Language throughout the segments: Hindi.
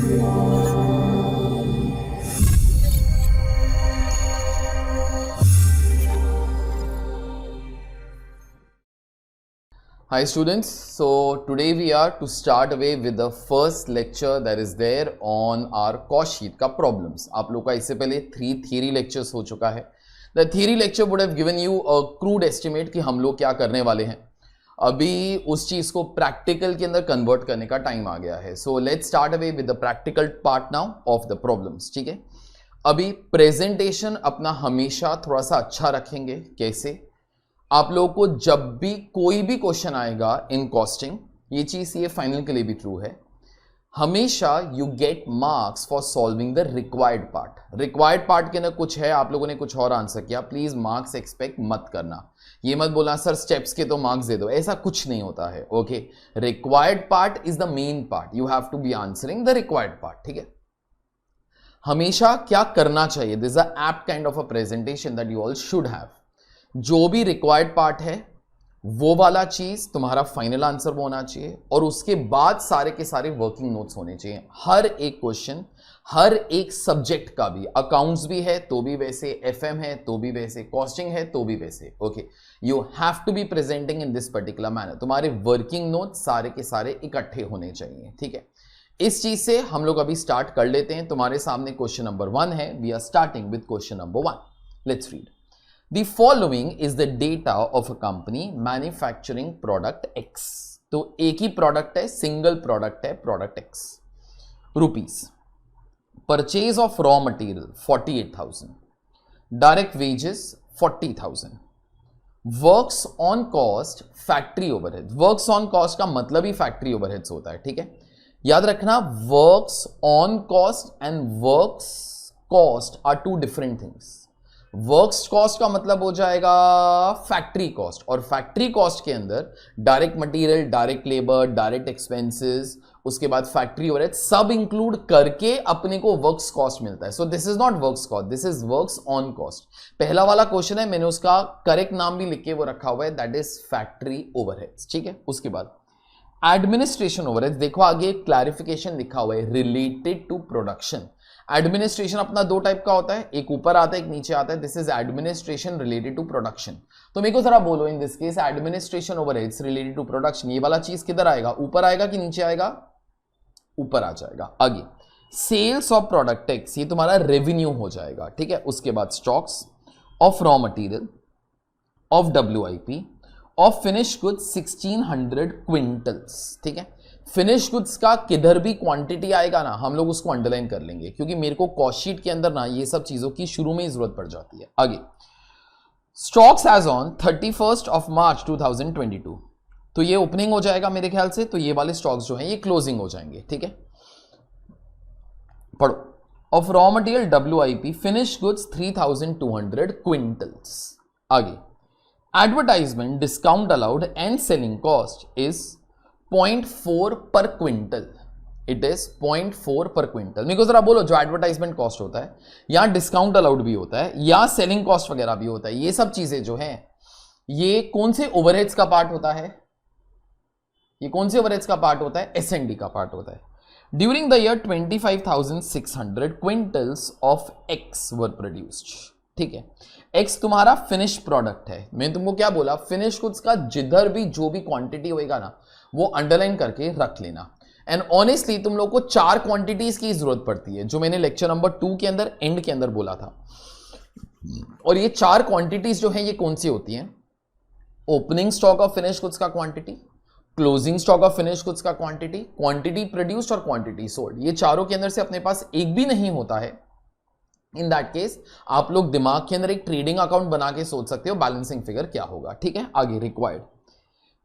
Hi students, so today we are to start away with the first lecture that is there on our cost sheet का problems. आप लोग का इससे पहले 3 theory lectures हो चुका है. The theory lecture would have given you a crude estimate कि हम लोग क्या करने वाले हैं. अभी उस चीज को practical के अंदर convert करने का time आ गया है. So let's start away with the practical part now of the problems. ठीक है. अभी presentation अपना हमेशा थोड़ा सा अच्छा रखेंगे. कैसे? आप लोगों को जब भी कोई भी क्वेश्चन आएगा इन कॉस्टिंग, ये चीज ये फाइनल के लिए भी ट्रू है, हमेशा you get marks for solving the required part. Required part के अंदर कुछ है, आप लोगों ने कुछ और आंसर किया, प्लीज मार्क्स एक्सपेक्ट मत करना. ये मत बोलना सर स्टेप्स के तो मार्क्स दे दो, ऐसा कुछ नहीं होता है. Okay, required part is the main part. You have to be answering the required part. ठीक है. हमेशा क्या करना चाहिए, this is a apt kind of a presentation that you all should have. जो भी रिक्वायर्ड पार्ट है वो वाला चीज तुम्हारा फाइनल आंसर वो होना चाहिए, और उसके बाद सारे के सारे वर्किंग नोट्स होने चाहिए. हर एक क्वेश्चन, हर एक सब्जेक्ट का भी, अकाउंट्स भी है तो भी वैसे, एफएम है तो भी वैसे, कॉस्टिंग है तो भी वैसे. Okay, you have to be presenting in this particular manner. तुम्हारे वर्किंग नोट्स सारे के सारे इकट्ठे होने चाहिए. ठीक है. इस चीज से हम लोग अभी स्टार्ट कर लेते हैं. तुम्हारे सामने क्वेश्चन नंबर 1 है. We are starting with question number 1. Let's read. The following is the data of a company manufacturing product X. तो एक ही प्रोडक्ट है, सिंगल प्रोडक्ट है, product X. Rupees. Purchase of raw material 48,000. Direct wages 40,000. Works on cost factory overhead. Works on cost का मतलब ही फैक्ट्री ओवरहेड्स होता है. ठीक है. याद रखना, works on cost and works cost are two different things. Works cost का मतलब हो जाएगा फैक्ट्री कॉस्ट, और फैक्ट्री कॉस्ट के अंदर direct material, direct labour, direct expenses, उसके बाद फैक्ट्री ओवरहेड सब इंक्लूड करके अपने को वर्क्स कॉस्ट मिलता है. So this is not works cost, this is works on cost. पहला वाला क्वेश्चन है, मैंने उसका करेक्ट नाम भी लिख के वो रखा हुआ है, दैट इज फैक्ट्री ओवरहेड्स. ठीक है. उसके बाद एडमिनिस्ट्रेशन ओवरहेड्स. देखो आगे क्लैरिफिकेशन लिखा हुआ है, रिलेटेड टू प्रोडक्शन. एडमिनिस्ट्रेशन अपना 2 टाइप का होता है, एक ऊपर आता है, एक नीचे आता है. This is administration related to production. तो मेरे को जरा बोलो, in this case administration overheads related to production, ये वाला चीज किधर आएगा, ऊपर आएगा कि नीचे आएगा, ऊपर आ जाएगा. आगे सेल्स ऑफ प्रोडक्ट एक्स, ये तुम्हारा रेवेन्यू हो जाएगा. ठीक है. उसके बाद stocks of raw material of WIP of finish goods 1600 quintals. ठीक है. फिनिश गुड्स का किधर भी क्वांटिटी आएगा ना, हम लोग उसको अंडरलाइन कर लेंगे, क्योंकि मेरे को कॉस्ट शीट के अंदर ना ये सब चीजों की शुरू में ही जरूरत पड़ जाती है. आगे stocks as on 31st of March 2022. तो ये ओपनिंग हो जाएगा मेरे ख्याल से, तो ये वाले स्टॉक्स जो हैं ये क्लोजिंग हो जाएंगे. ठीक है. पढ़ो. Of raw material WIP finish goods 3200 quintals. आगे advertisement discount allowed and selling cost is 0.4 per quintal. It is 0.4 per quintal. मेरे को जरा बोलो, जो एडवर्टाइजमेंट कॉस्ट होता है, या डिस्काउंट अलाउड भी होता है, या सेलिंग कॉस्ट वगैरह भी होता है, ये सब चीजें जो हैं ये कौन से ओवरहेड्स का पार्ट होता है, ये कौन से ओवरहेड्स का पार्ट होता है, S&D का पार्ट होता है. During the year 25,600 quintals of X were produced. ठीक है. X तुम्हारा फिनिश प्रोडक्ट है. मैंने तुमको क्या बोला, फिनिश गुड्स का जिधर भी जो भी क्वांटिटी होएगा ना, वो अंडरलाइन करके रख लेना. एंड ऑनेस्टली तुम लोग को 4 क्वांटिटीज की जरूरत पड़ती है, जो मैंने लेक्चर नंबर 2 के अंदर एंड के अंदर बोला था. और ये 4 क्वांटिटीज जो है ये कौन सी होती हैं, opening stock of finish goods का quantity, closing stock of finish goods का क्वांटिटी, क्वांटिटी प्रोड्यूस्ड और क्वांटिटी सोल्ड. ये चारों के अंदर से अपने पास एक भी नहीं होता है. इन दैट केस आप लोग दिमाग के अंदर एक ट्रेडिंग अकाउंट बना के सोच सकते हो बैलेंसिंग फिगर क्या होगा. ठीक है. आगे required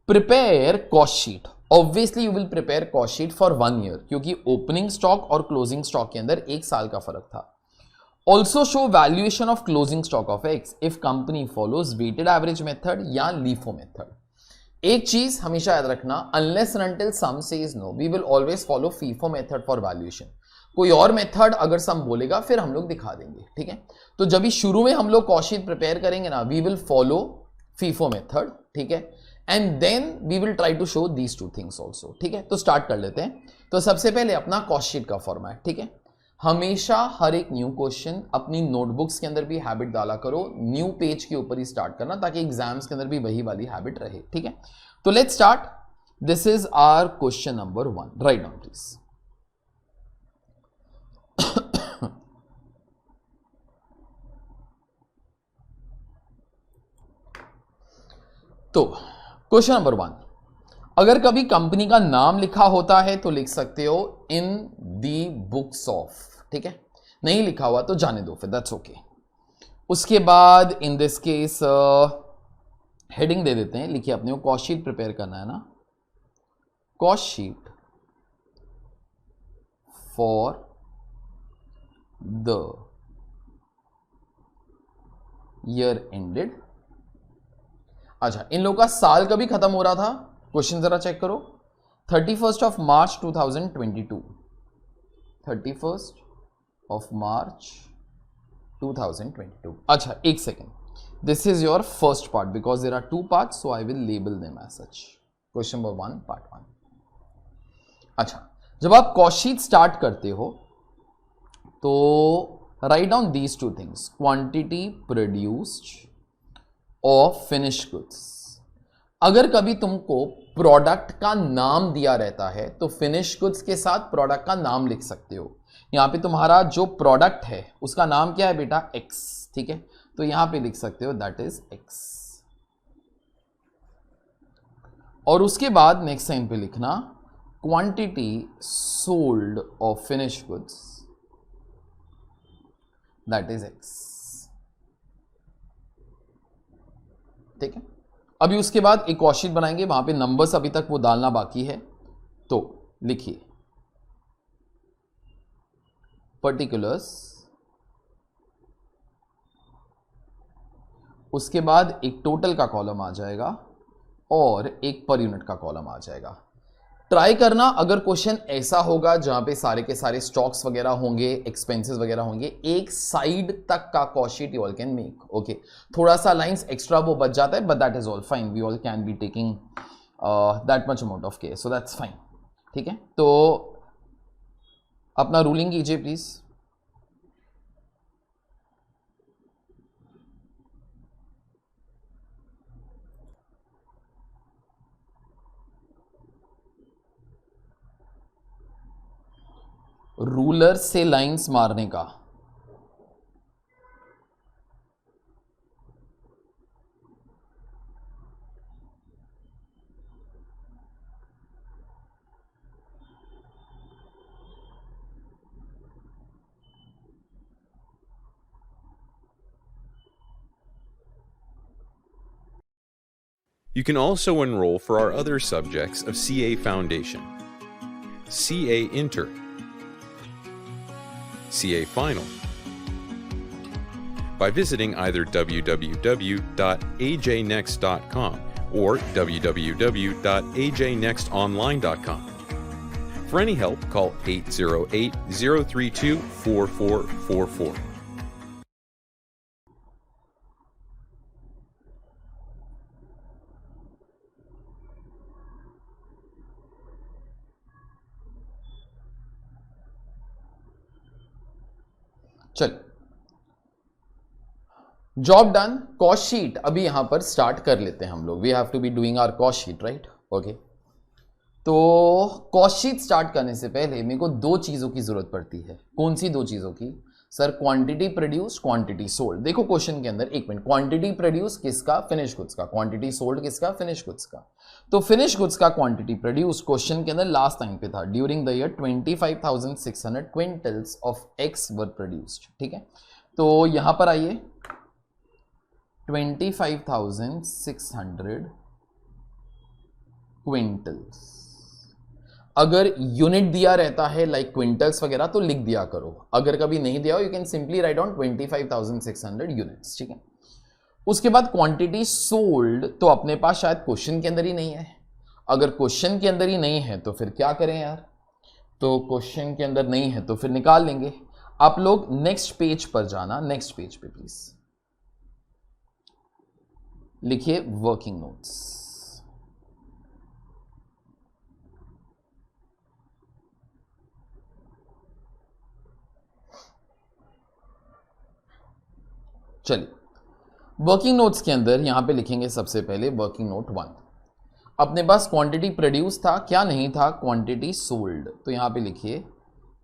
prepare cost sheet. Obviously you will prepare cost sheet for 1 year, क्योंकि ओपनिंग स्टॉक और क्लोजिंग स्टॉक के अंदर 1 साल का फर्क था. Also show valuation of closing stock of X if company follows weighted average method या LIFO मेथड. एक चीज हमेशा याद रखना, unless and until some says no, we will always follow FIFO method for valuation. कोई और मेथड अगर सम बोलेगा फिर हम लोग दिखा देंगे. ठीक है. तो जब भी शुरू में हम लोग कॉस्ट शीट प्रिपेयर करेंगे ना, we will follow FIFO method. ठीक है. And then we will try to show these two things also, ठीक है। तो स्टार्ट कर लेते हैं। तो सबसे पहले अपना कॉस्ट शीट का फॉर्मेट, ठीक है। हमेशा हर एक न्यू क्वेश्चन अपनी नोटबुक्स के अंदर भी हैबिट डाला करो, न्यू पेज के ऊपर ही स्टार्ट करना, ताकि एग्जाम्स के अंदर भी वही वाली हैबिट रहे, ठीक है। तो let's start. This is our question number 1, write down please. तो क्वेश्चन नंबर 1, अगर कभी कंपनी का नाम लिखा होता है तो लिख सकते हो इन दी बुक्स ऑफ, ठीक है। नहीं लिखा हुआ तो जाने दो फिर, दैट्स ओके। उसके बाद इन दिस केस हेडिंग दे देते हैं, लिखिए अपने को कॉस्ट शीट प्रिपेयर करना है ना, cost sheet for the year ended. अच्छा, इन लोगों का साल कभी खत्म हो रहा था, क्वेश्चन जरा चेक करो, 31 ऑफ मार्च 2022, 31 ऑफ मार्च 2022। अच्छा एक second, this is your first part because there are 2 parts, so I will label them as such. Question number 1 part 1। अच्छा, जब आप कॉस्ट शीट स्टार्ट करते हो तो write down these 2 things, quantity produced of finish goods. अगर कभी तुमको प्रोडक्ट का नाम दिया रहता है तो फिनिश गुड्स के साथ प्रोडक्ट का नाम लिख सकते हो। यहां पे तुम्हारा जो प्रोडक्ट है उसका नाम क्या है बेटा, एक्स, ठीक है। तो यहां पे लिख सकते हो दैट इज एक्स। और उसके बाद नेक्स्ट लाइन पे लिखना quantity sold of finish goods, that is x, ठीक है। अभी उसके बाद एक कॉस्ट शीट बनाएंगे, वहां पे नंबर्स अभी तक वो डालना बाकी है। तो लिखिए पर्टिकुलर्स, उसके बाद एक टोटल का कॉलम आ जाएगा और एक पर यूनिट का कॉलम आ जाएगा। ट्राई करना अगर क्वेश्चन ऐसा होगा जहां पे सारे के सारे स्टॉक्स वगैरह होंगे, एक्सपेंसेस वगैरह होंगे, एक साइड तक का cost sheet you all can make, okay. थोड़ा सा लाइंस एक्स्ट्रा वो बच जाता है, but that is all fine, we all can be taking that much amount of care, so that's fine, ठीक है। तो अपना रूलिंग कीजिए प्लीज। रूलर से लाइंस मारने का, You can also enroll for our other subjects of CA Foundation, CA Inter, CA Final, by visiting either www.ajnext.com or www.ajnextonline.com. For any help, call 808-032-4444. चल, जॉब डन। कॉस्ट शीट अभी यहां पर स्टार्ट कर लेते हैं हम लोग। We have to be doing our cost sheet, right, okay. तो कॉस्ट शीट स्टार्ट करने से पहले मेरे को 2 चीजों की जरूरत पड़ती है। कौन सी 2 चीजों की sir? Quantity produced, quantity sold. देखो क्वेश्चन के अंदर, एक मिनट, क्वांटिटी प्रोड्यूस किसका? फिनिश गुड्स का। क्वांटिटी सोल्ड किसका? फिनिश गुड्स का। तो फिनिश गुड्स का क्वांटिटी प्रोड्यूस क्वेश्चन के अंदर लास्ट टाइम पे था, during the year 25,600 quintals of x were produced, ठीक है। तो यहां पर आइए, 25,600 क्विंटल्स। अगर यूनिट दिया रहता है लाइक क्विंटल्स वगैरह तो लिख दिया करो, अगर कभी नहीं दिया हो you can simply write down 25,600 units, ठीक है। उसके बाद क्वांटिटी सोल्ड, तो अपने पास शायद क्वेश्चन के अंदर ही नहीं है। अगर क्वेश्चन के अंदर ही नहीं है तो फिर क्या करें यार? तो क्वेश्चन के अंदर नहीं है तो फिर निकाल लेंगे। आप लोग नेक्स्ट पेज पर जाना, नेक्स्ट पेज पे प्लीज लिखिए वर्किंग नोट्स। चलिए, वर्किंग नोट्स के अंदर यहां पे लिखेंगे सबसे पहले वर्किंग नोट 1। अपने पास क्वांटिटी प्रोड्यूस था, क्या नहीं था, क्वांटिटी सोल्ड। तो यहां पे लिखिए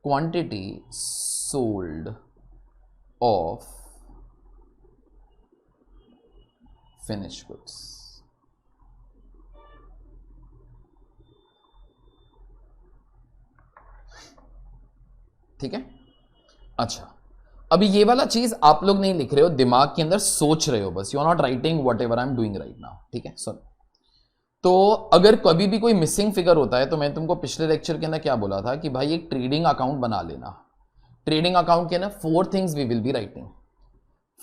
quantity sold of finish goods. ठीक है। अच्छा, अभी ये वाला चीज आप लोग नहीं लिख रहे हो, दिमाग के अंदर सोच रहे हो बस, you are not writing whatever I am doing right now. ठीक है, सुन। तो अगर कभी भी कोई मिसिंग फिगर होता है तो मैं तुमको पिछले लेक्चर के अंदर क्या बोला था कि भाई एक ट्रेडिंग अकाउंट बना लेना। ट्रेडिंग अकाउंट के अंदर 4 things we will be writing.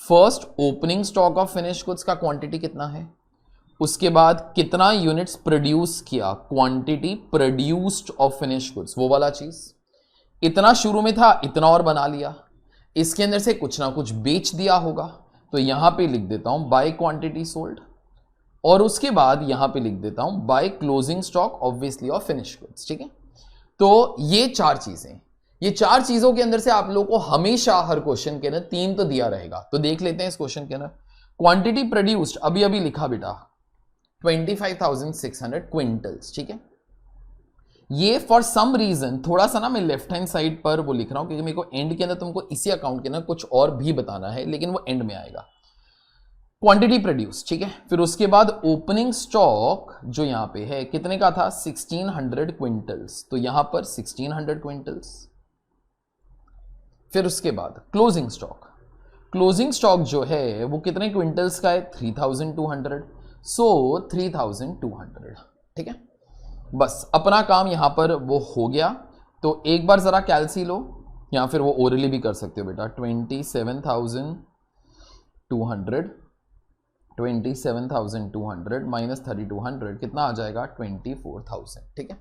First, opening stock of finish goods का क्वांटिटी कितना है, उसके बाद कितना यूनिट्स प्रोड्यूस किया, quantity produced of finish goods, वो वाला चीज। इतना शुरू में था, इतना और बना लिया, इसके अंदर से कुछ ना कुछ बेच दिया होगा, तो यहां पे लिख देता हूं बाय क्वांटिटी सोल्ड, और उसके बाद यहां पे लिख देता हूं by closing stock obviously of finish goods. ठीक है, तो ये 4 चीजें, ये 4 चीजों के अंदर से आप लोगों को हमेशा हर क्वेश्चन के अंदर 3 तो दिया रहेगा। तो देख लेते हैं इस क्वेश्चन के अंदर क्वांटिटी प्रोड्यूस्ड अभी अभी लिखा बेटा 25,600 क्विंटल्स। ठीक है, ये फॉर सम रीजन थोड़ा सा ना मैं लेफ्ट हैंड साइड पर वो लिख रहा हूं क्योंकि मेरे को एंड के अंदर तुमको इसी अकाउंट के अंदर कुछ और भी बताना है, लेकिन वो एंड में आएगा। क्वांटिटी प्रोड्यूस, ठीक है। फिर उसके बाद ओपनिंग स्टॉक जो यहां पे है कितने का था, 1600 क्विंटल्स, तो यहां पर 1600 क्विंटल्स। फिर उसके बाद क्लोजिंग स्टॉक, क्लोजिंग स्टॉक जो है वो कितने क्विंटल्स का है, 3200, सो 3200। ठीक है, बस अपना काम यहां पर वो हो गया। तो एक बार जरा कैलसी लो, या फिर वो ओरली भी कर सकते हो बेटा। 27,200 माइनस 3200 कितना आ जाएगा, 24,000। ठीक है,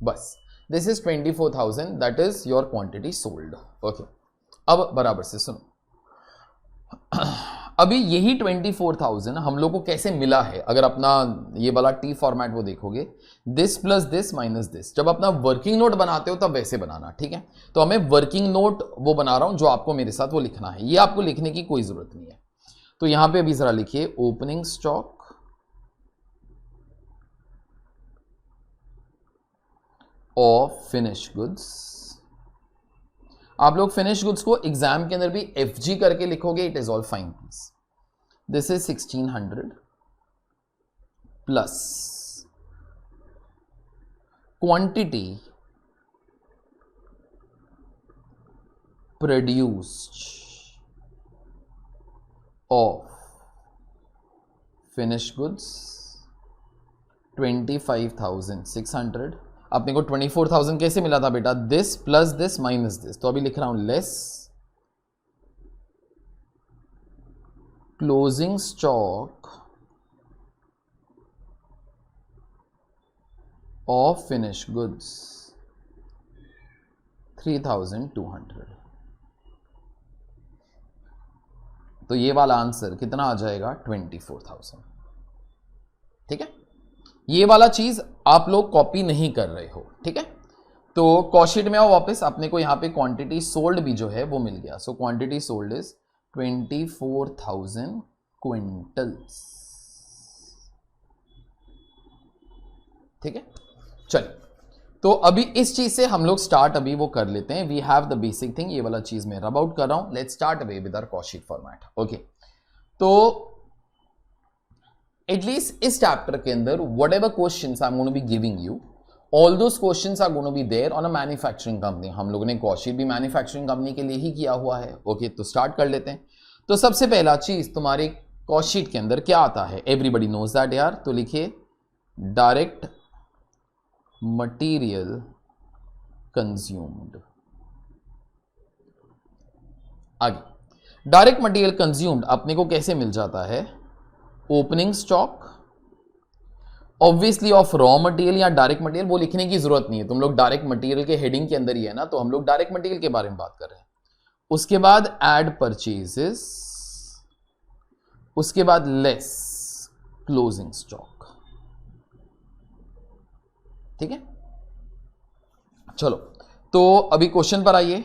बस this is 24,000, that is your quantity sold. Okay, अब बराबर से सुनो, अभी यही 24,000 हम लोग को कैसे मिला है, अगर अपना ये वाला टी फॉर्मेट वो देखोगे, this plus this minus this. जब अपना वर्किंग नोट बनाते हो तब वैसे बनाना। ठीक है, तो हमें वर्किंग नोट वो बना रहा हूं जो आपको मेरे साथ वो लिखना है, ये आपको लिखने की कोई जरूरत नहीं है। तो यहां पे अभी जरा लिखिए opening stock of finish goods. आप लोग फिनिश गुड्स को एग्जाम के अंदर भी FG करके लिखोगे, it is all fine please. This is 1600 plus quantity produced of finish goods 25,600। अपने को 24,000 कैसे मिला था बेटा, this plus this minus this. तो अभी लिख रहा हूं less closing stock of finish goods 3,200। तो ये वाला आंसर कितना आ जाएगा, 24,000। ठीक है, ये वाला चीज आप लोग कॉपी नहीं कर रहे हो। ठीक है, तो कॉशीट में आओ वापस, अपने को यहां पे क्वांटिटी सोल्ड भी जो है वो मिल गया। So quantity sold is 24,000 quintals. ठीक है, चलिए, तो अभी इस चीज से हम लोग स्टार्ट अभी वो कर लेते हैं। We have the basic thing, ये वाला चीज मैं रब आउट कर रहा हूं। Let's start away with our cost sheet format. Okay, तो एटलीस्ट इस चैप्टर के अंदर whatever questions I'm going to be giving you, all those questions are going to be there on a manufacturing company। हम लोगों ने कॉशीट भी मैन्युफैक्चरिंग कंपनी के लिए ही किया हुआ है। ओके, तो स्टार्ट कर लेते हैं। तो सबसे पहला चीज तुम्हारे कॉशीट के अंदर क्या आता है, एवरीबडी नोज दैट यार। तो लिखिए डायरेक्ट मटीरियल कंज्यूम्ड। आगे डायरेक्ट मटीरियल कंज्यूम्ड अपने को कैसे मिल जाता है, opening stock obviously of raw material या डायरेक्ट मटेरियल, वो लिखने की जरूरत नहीं है, तुम लोग डायरेक्ट मटेरियल के हेडिंग के अंदर ही है ना, तो हम लोग डायरेक्ट मटेरियल के बारे में बात कर रहे हैं। उसके बाद एड परचेजेस, उसके बाद लेस क्लोजिंग स्टॉक। ठीक है, चलो तो अभी क्वेश्चन पर आइए।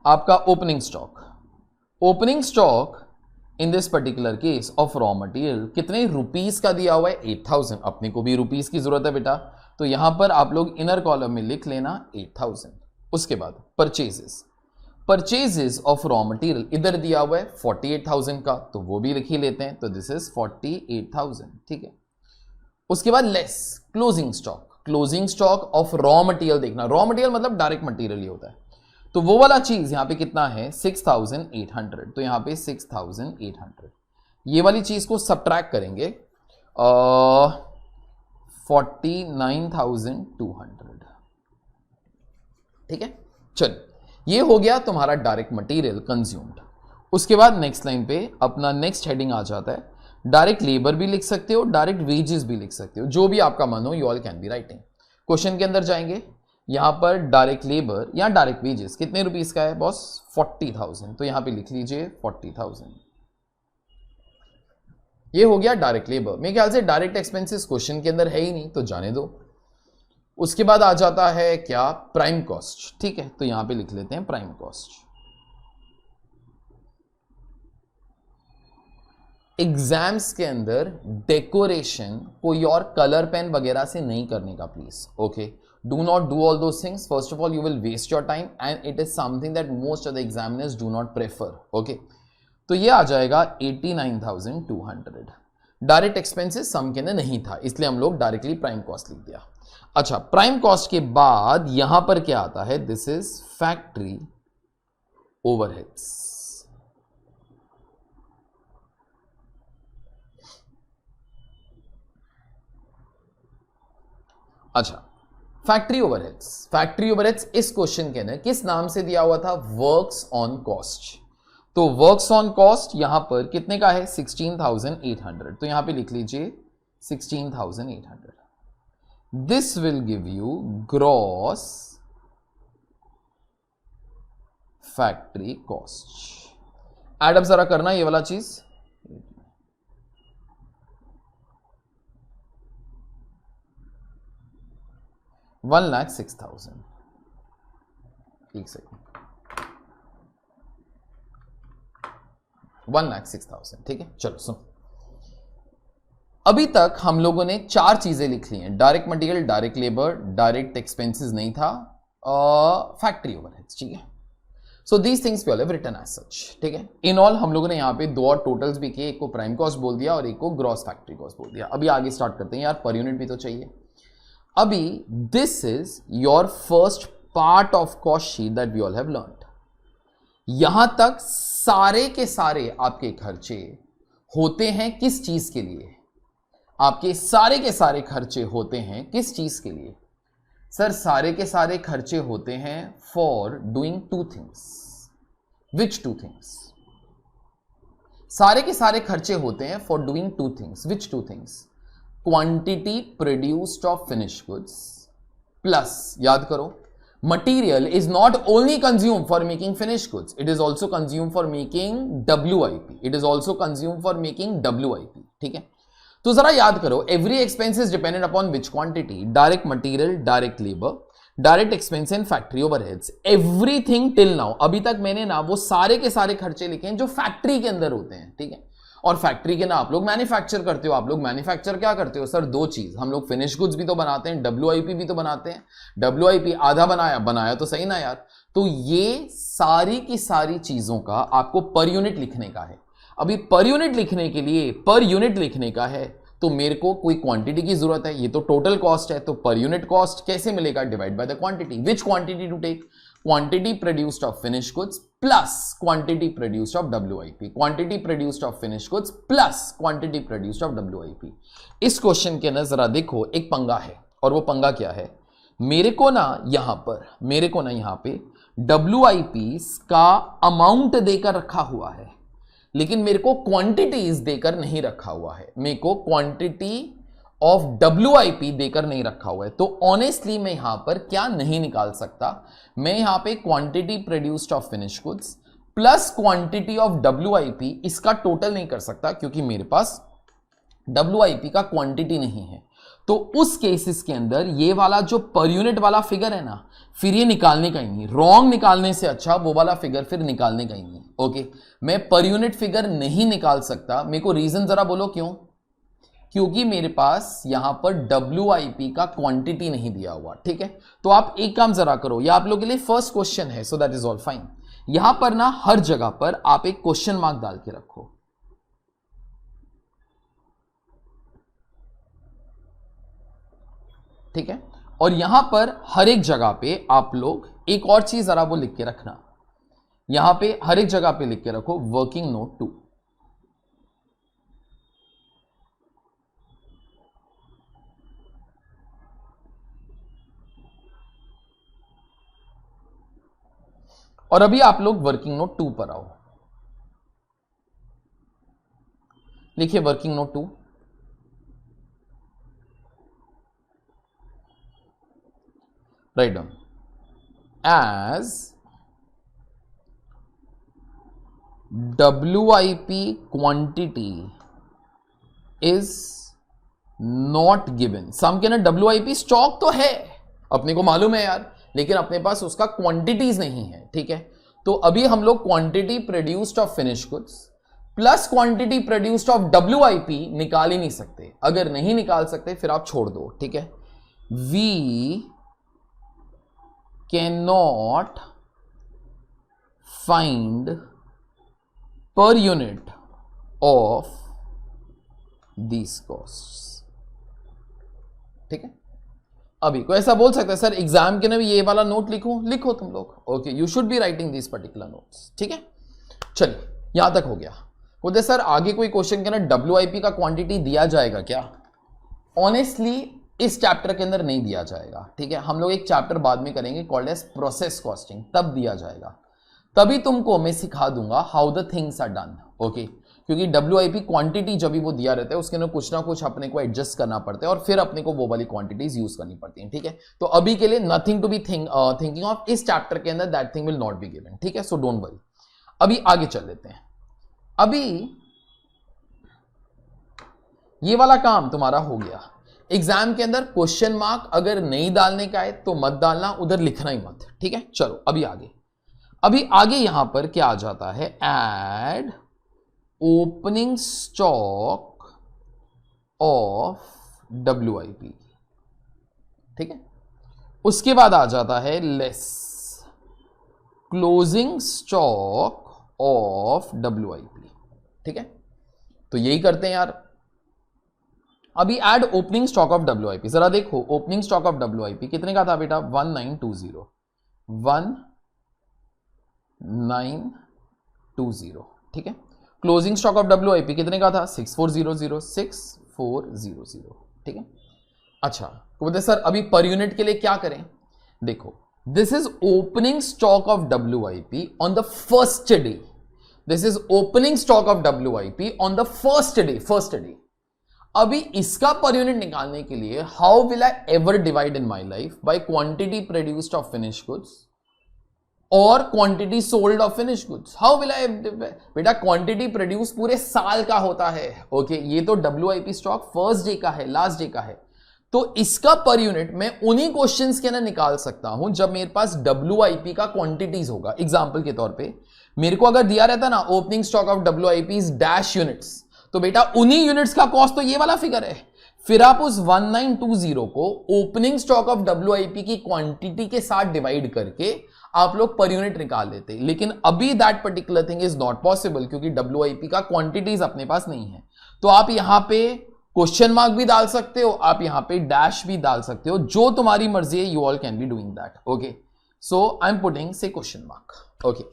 आपका opening stock in this particular case of raw material कितने रुपीस का दिया हुआ है 8000, अपने को भी रुपीस की जरूरत है बेटा, तो यहां पर आप लोग इनर कॉलम में लिख लेना 8000। उसके बाद परचेजेस ऑफ रॉ मटेरियल इधर दिया हुआ है 48000 का, तो वो भी लिख ही लेते हैं, तो दिस इज 48000, ठीक है। उसके बाद less closing stock of raw material देखना, रॉ मटेरियल मतलब डायरेक्ट मटेरियल ही होता है, तो वो वाला चीज यहां पे कितना है 6800, तो यहां पे 6800, ये वाली चीज को सब्ट्रैक्ट करेंगे 49200, ठीक है। चल ये हो गया तुम्हारा डायरेक्ट मटेरियल कंज्यूम्ड। उसके बाद नेक्स्ट लाइन पे अपना नेक्स्ट हेडिंग आ जाता है, डायरेक्ट लेबर भी लिख सकते हो, डायरेक्ट वेजेस भी लिख सकते हो, जो भी आपका मन हो, you all can be writing. Question के अंदर जाएंगे, यहां पर डायरेक्ट लेबर या डायरेक्ट वेजेस कितने रुपीस का है बॉस 40000, तो यहां पे लिख लीजिए 40000। ये हो गया डायरेक्ट लेबर। मेरे ख्याल से डायरेक्ट एक्सपेंसेस क्वेश्चन के अंदर है ही नहीं, तो जाने दो। उसके बाद आ जाता है क्या प्राइम कॉस्ट, ठीक है, तो यहां पे लिख लेते हैं प्राइम कॉस्ट। एग्जाम्स के अंदर डेकोरेशन कोई और कलर पेन वगैरह से नहीं करने का please, okay. Do not do all those things. First of all, you will waste your time and it is something that most of the examiners do not prefer. Okay. तो ये आ जाएगा 89,200। डायरेक्ट एक्सपेंसेस सम के अंदर नहीं था, इसलिए हम लोग डायरेक्टली प्राइम कॉस्ट लिख दिया। अच्छा, प्राइम कॉस्ट के बाद यहां पर क्या आता है, दिस इज फैक्ट्री ओवरहेड्स। अच्छा, फैक्ट्री ओवरहेड्स इस क्वेश्चन के अंदर किस नाम से दिया हुआ था, वर्क्स ऑन कॉस्ट। तो वर्क्स ऑन कॉस्ट यहां पर कितने का है 16,800, तो यहां पे लिख लीजिए 16,800। This will give you gross factory cost. Add up जरा करना ये वाला चीज, 1,06,000। एक सेकेंड, 1,06,000, ठीक है। चलो सुनो, अभी तक हम लोगों ने 4 चीजें लिख ली हैं, direct material, direct labour, direct expenses नहीं था, फैक्ट्री ओवरहेड्स, ठीक है। So these things we all have written as such, ठीक है। इन ऑल हम लोगों ने यहाँ पे 2 और टोटल्स भी किए, एक को प्राइम कॉस्ट बोल दिया और एक को ग्रॉस फैक्ट्री कॉस्ट बोल दिया। अभी आगे स्टार्ट करते हैं यार, पर यूनिट भी तो चाहिए। अभी this is your first part of cost sheet that we all have learned. यहां तक सारे के सारे आपके खर्चे होते हैं किस चीज के लिए, आपके सारे के सारे खर्चे होते हैं किस चीज के लिए सर, सारे के सारे खर्चे होते हैं for doing 2 things. Which 2 things? सारे के सारे खर्चे होते हैं for doing 2 things. Which 2 things? Quantity produced of finish goods plus, याद करो, material is not only consume for making finish goods, it is also consume for making WIP, it is also consume for making WIP, ठीक है। तो जरा याद करो, every expense is dependent upon which quantity, direct material, direct labour, direct expense and factory overheads, everything till now. अभी तक मैंने ना वो सारे के सारे खर्चे लिखे हैं जो फैक्ट्री के अंदर होते हैं, ठीक है। और फैक्ट्री के ना आप लोग मैन्युफैक्चर करते हो, आप लोग मैन्युफैक्चर क्या करते हो सर, 2 चीज, हम लोग फिनिश गुड्स भी तो बनाते हैं, WIP भी तो बनाते हैं। WIP आधा बनाया तो सही ना यार। तो ये सारी की सारी चीजों का आपको पर यूनिट लिखने का है। अभी पर यूनिट लिखने के लिए, पर यूनिट लिखने का है तो मेरे को कोई क्वांटिटी की जरूरत है, ये तो टोटल कॉस्ट है, तो पर यूनिट कॉस्ट कैसे मिलेगा, divide by the quantity. Which quantity to take? Quantity produced of finish goods plus quantity produced of WIP, quantity produced of finish goods plus quantity produced of WIP। इस क्वेश्चन के अंदर जरा देखो, एक पंगा है, और वो पंगा क्या है, मेरे को ना यहां पे WIP का अमाउंट देकर रखा हुआ है, लेकिन मेरे को क्वांटिटीज देकर नहीं रखा हुआ है, मेरे को क्वांटिटी ऑफ WIP देकर नहीं रखा हुआ है। तो ऑनेस्टली मैं यहां पर क्या नहीं निकाल सकता, मैं यहां पे quantity produced of finish goods plus quantity of WIP इसका टोटल नहीं कर सकता, क्योंकि मेरे पास WIP का क्वांटिटी नहीं है। तो उस केसेस के अंदर ये वाला जो पर यूनिट वाला फिगर है ना, फिर ये निकालने का ही नहीं, रॉन्ग निकालने से अच्छा वो वाला फिगर फिर निकालने का ही नहीं। ओके मैं पर यूनिट फिगर नहीं निकाल सकता, मेरे को रीजन जरा बोलो क्यों? क्योंकि मेरे पास यहां पर WIP का क्वांटिटी नहीं दिया हुआ, ठीक है। तो आप एक काम जरा करो, ये आप लोगों के लिए फर्स्ट क्वेश्चन है, so that is all fine. यहां पर ना हर जगह पर आप एक क्वेश्चन मार्क डाल के रखो, ठीक है। और यहां पर हर एक जगह पे आप लोग एक और चीज जरा वो लिख के रखना, यहां पे हर एक जगह पे लिख के रखो वर्किंग नोट 2। और अभी आप लोग वर्किंग नोट 2 पर आओ, लिखिए working note 2। Right down as WIP quantity is not given. सम के ना WIP स्टॉक तो है, अपने को मालूम है यार, लेकिन अपने पास उसका क्वांटिटीज नहीं है, ठीक है। तो अभी हम लोग quantity produced of finish goods plus quantity produced of WIP निकाल ही नहीं सकते। अगर नहीं निकाल सकते फिर आप छोड़ दो, ठीक है। We can not find per unit of these costs, ठीक है। अभी कोई ऐसा बोल सकता है सर एग्जाम के ना भी ये वाला नोट लिखो, लिखो तुम लोग, okay you should be writing this particular notes, ठीक है। चलिए यहां तक हो गया। बोलते सर आगे कोई क्वेश्चन के ना WIP का क्वांटिटी दिया जाएगा क्या? ऑनेस्टली इस चैप्टर के अंदर नहीं दिया जाएगा, ठीक है। हम लोग एक चैप्टर बाद में करेंगे कॉल्ड एज प्रोसेस कॉस्टिंग, तब दिया जाएगा। तभी तुमको मैं सिखा दूंगा how the things are done, okay. क्योंकि WIP क्वांटिटी जब भी वो दिया रहता है उसके अंदर कुछ ना कुछ अपने को एडजस्ट करना पड़ता है और फिर अपने को वो वाली क्वांटिटीज यूज करनी पड़ती हैं, ठीक है। तो अभी के लिए nothing to be thinking of, इस चैप्टर के अंदर that thing will not be given, ठीक है। सो डोंट वरी, अभी आगे चल लेते हैं। अभी ये वाला काम तुम्हारा हो गया। एग्जाम के अंदर क्वेश्चन मार्क अगर नहीं डालने का है तो मत डालना, उधर लिखना ही मत, ठीक है। चलो अभी आगे यहां पर क्या आ जाता है, add opening stock of WIP, ठीक है। उसके बाद आ जाता है less closing stock of WIP, ठीक है। तो यही करते हैं यार। अभी add opening stock of WIP, जरा देखो ओपनिंग स्टॉक ऑफ WIP कितने का था बेटा, 1920, ठीक है। क्लोजिंग स्टॉक ऑफ WIP कितने का था, 6400, ठीक है। अच्छा तो बोलते सर अभी पर यूनिट के लिए क्या करें? देखो this is opening stock of WIP on the first day, this is opening stock of WIP on the first day. अभी इसका पर यूनिट निकालने के लिए how will I ever divide in my life, by quantity produced of finish goods और quantity sold of finish goods. How will I, बेटा क्वांटिटी प्रोड्यूस पूरे साल का होता है, ओके। ये तो WIP स्टॉक फर्स्ट डे का है, लास्ट डे का है। तो इसका पर यूनिट मैं उन्हीं क्वेश्चंस के अंदर निकाल सकता हूं जब मेरे पास WIP का क्वांटिटीज होगा। एग्जांपल के तौर पे मेरे को अगर दिया रहता ना opening stock of WIP is dash units, तो बेटा उन्हीं यूनिट्स का कॉस्ट तो ये वाला फिगर है। फिर आप उस 1920 को ओपनिंग स्टॉक ऑफ WIP की क्वांटिटी के साथ डिवाइड करके आप लोग पर यूनिट निकाल लेते। लेकिन अभी that particular thing is not possible क्योंकि WIP का क्वांटिटीज अपने पास नहीं है। तो आप यहां पे क्वेश्चन मार्क भी डाल सकते हो, आप यहां पे डैश भी डाल सकते हो, जो तुम्हारी मर्जी है, you all can be doing that, okay. So I am putting से क्वेश्चन मार्क, ओके।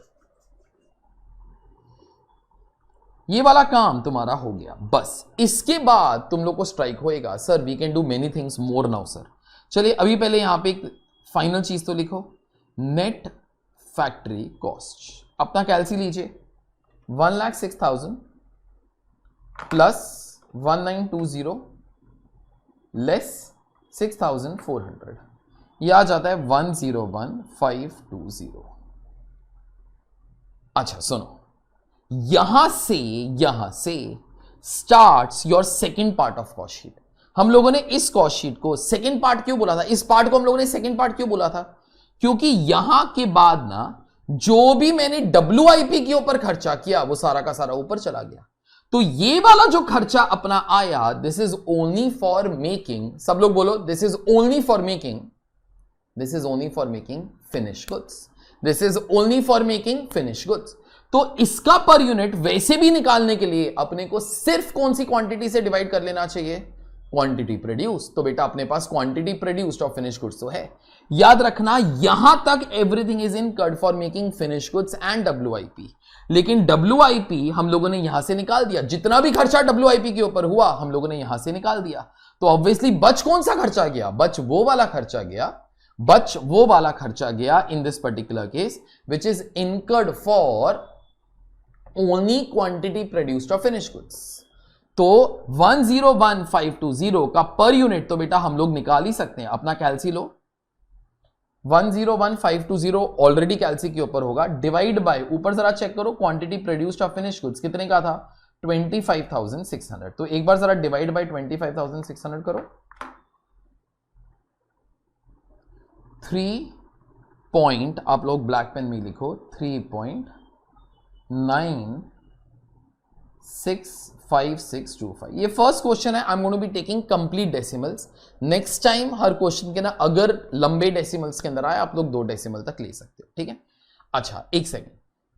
ये वाला काम तुम्हारा हो गया। बस इसके बाद तुम लोग को स्ट्राइक होएगा sir we can do many things more now sir. चलिए अभी पहले यहां पे एक फाइनल चीज तो लिखो, नेट फैक्ट्री कॉस्ट। अपना कैलसी लीजिए, 1,06,000 प्लस 1920 लेस 6,400, यह आ जाता है 101,520। अच्छा सुनो, यहां से starts your second part of cost sheet. हम लोगों ने इस कॉस्ट शीट को सेकेंड पार्ट क्यों बोला था, इस पार्ट को हम लोगों ने सेकेंड पार्ट क्यों बोला था? क्योंकि यहां के बाद ना जो भी मैंने WIP के ऊपर खर्चा किया वो सारा का सारा ऊपर चला गया। तो ये वाला जो खर्चा अपना आया, this is only for making, सब लोग बोलो, this is only for making, this is only for making finish goods, this is only for making finish goods. तो इसका पर यूनिट वैसे भी निकालने के लिए अपने को सिर्फ कौन सी क्वांटिटी से डिवाइड कर लेना चाहिए, क्वांटिटी प्रोड्यूस। तो बेटा अपने पास quantity produced of finish goods तो है। याद रखना यहां तक everything is incurred for making finish goods and WIP, लेकिन WIP हम लोगों ने यहां से निकाल दिया, जितना भी खर्चा WIP के ऊपर हुआ हम लोगों ने यहां से निकाल दिया। तो ऑब्वियसली बच कौन सा खर्चा गया, बच वो वाला खर्चा गया, बच वो वाला खर्चा गया इन this particular case which is incurred for only quantity produced of finish goods. तो 101520 का पर यूनिट तो बेटा हम लोग निकाल ही सकते हैं, अपना कैलसी लो, 101520 ऑलरेडी कैलसी के ऊपर होगा, डिवाइड बाय, ऊपर जरा चेक करो quantity produced of finish goods कितने का था, 25,600। तो एक बार जरा डिवाइड बाय 25,600 करो, 3 पॉइंट, आप लोग ब्लैक पेन में लिखो, 3.965625। ये फर्स्ट क्वेश्चन है, I am going to be taking complete decimals. Next time हर क्वेश्चन के ना अगर लंबे डेसिमल्स के अंदर आए आप लोग 2 डेसिमल तक ले सकते हो, ठीक है। अच्छा एक सेकेंड,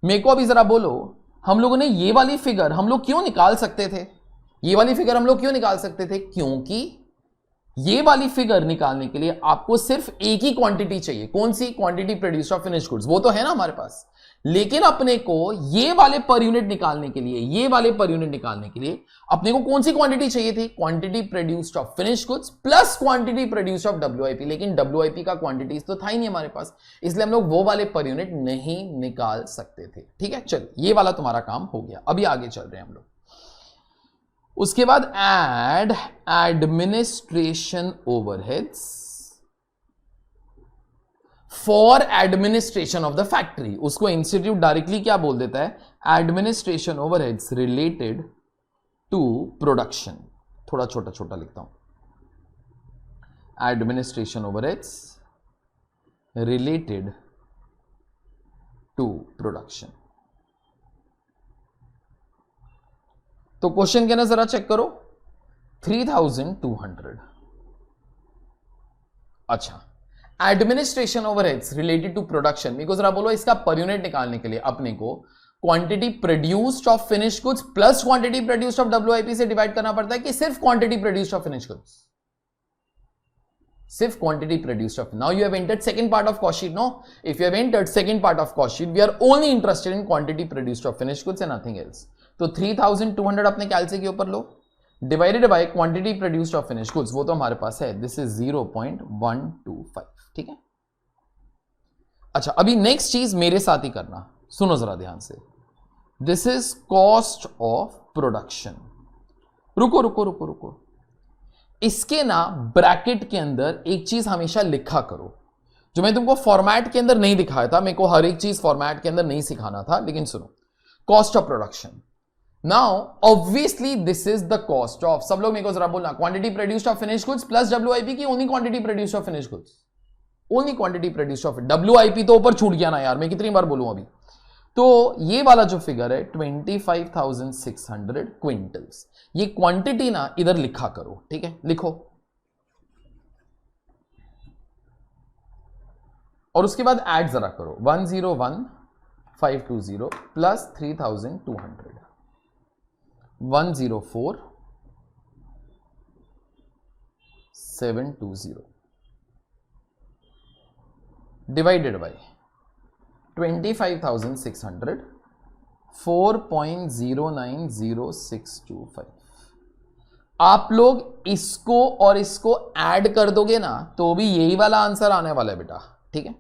मेरे को अभी जरा बोलो, हम लोगों ने ये वाली फिगर हम लोग क्यों निकाल सकते थे, ये वाली फिगर हम लोग क्यों निकाल सकते थे, क्योंकि ये वाली फिगर निकालने के लिए आपको सिर्फ एक ही क्वांटिटी चाहिए, कौन सी, quantity produced of finish goods, वो तो है ना हमारे पास। लेकिन अपने को ये वाले पर यूनिट निकालने के लिए, ये वाले पर यूनिट निकालने के लिए अपने को कौन सी क्वांटिटी चाहिए थी, quantity produced of finish goods plus quantity produced of WIP। लेकिन WIP का क्वांटिटीज तो था ही नहीं हमारे पास, इसलिए हम लोग वो वाले पर यूनिट नहीं निकाल सकते थे, ठीक है। चलिए ये वाला तुम्हारा काम हो गया, अभी आगे चल रहे हैं हम लोग। उसके बाद add administration overheads for administration of the factory. उसको इंस्टीट्यूट डायरेक्टली क्या बोल देता है, administration overheads related to production. थोड़ा छोटा छोटा लिखता हूं, administration overheads related to production. तो क्वेश्चन के ना जरा चेक करो, 3200। अच्छा, administration overheads related to production, मेरे को जरा बोलो इसका पर यूनिट निकालने के लिए अपने को quantity produced of finish goods plus quantity produced of WIP से डिवाइड करना पड़ता है कि सिर्फ quantity produced of finish goods, सिर्फ quantity produced of. Now you have entered second part of cost sheet, no, if you have entered second part of cost sheet we are only interested in quantity produced of finish goods and nothing else. तो 3200 अपने कैलसी के ऊपर लो, divided by quantity produced of finish goods, वो तो हमारे पास है, दिस इज 0.125, ठीक है। अच्छा अभी नेक्स्ट चीज मेरे साथ ही करना, सुनो जरा ध्यान से, this is cost of production. रुको रुको रुको रुको, इसके ना ब्रैकेट के अंदर एक चीज हमेशा लिखा करो, जो मैं तुमको फॉर्मेट के अंदर नहीं दिखाया था, मेरे को हर एक चीज फॉर्मेट के अंदर नहीं सिखाना था, लेकिन सुनो, cost of production. Now obviously this is the cost of, सब लोग मेरे को जरा बोलना, quantity produced of finish goods plus WIP की only quantity produced of finish goods, only quantity produced of WIP तो ऊपर छूट गया ना यार, मैं कितनी बार बोलूं अभी। तो ये वाला जो फिगर है 25,600 क्विंटल्स, ये क्वांटिटी ना इधर लिखा करो, ठीक है, लिखो। और उसके बाद ऐड जरा करो, 101,520 प्लस 3,200, 104,720 डिवाइडेड बाय 25,600, 4.090625। आप लोग इसको और इसको ऐड कर दोगे ना तो भी यही वाला आंसर आने वाला है बेटा, ठीक है।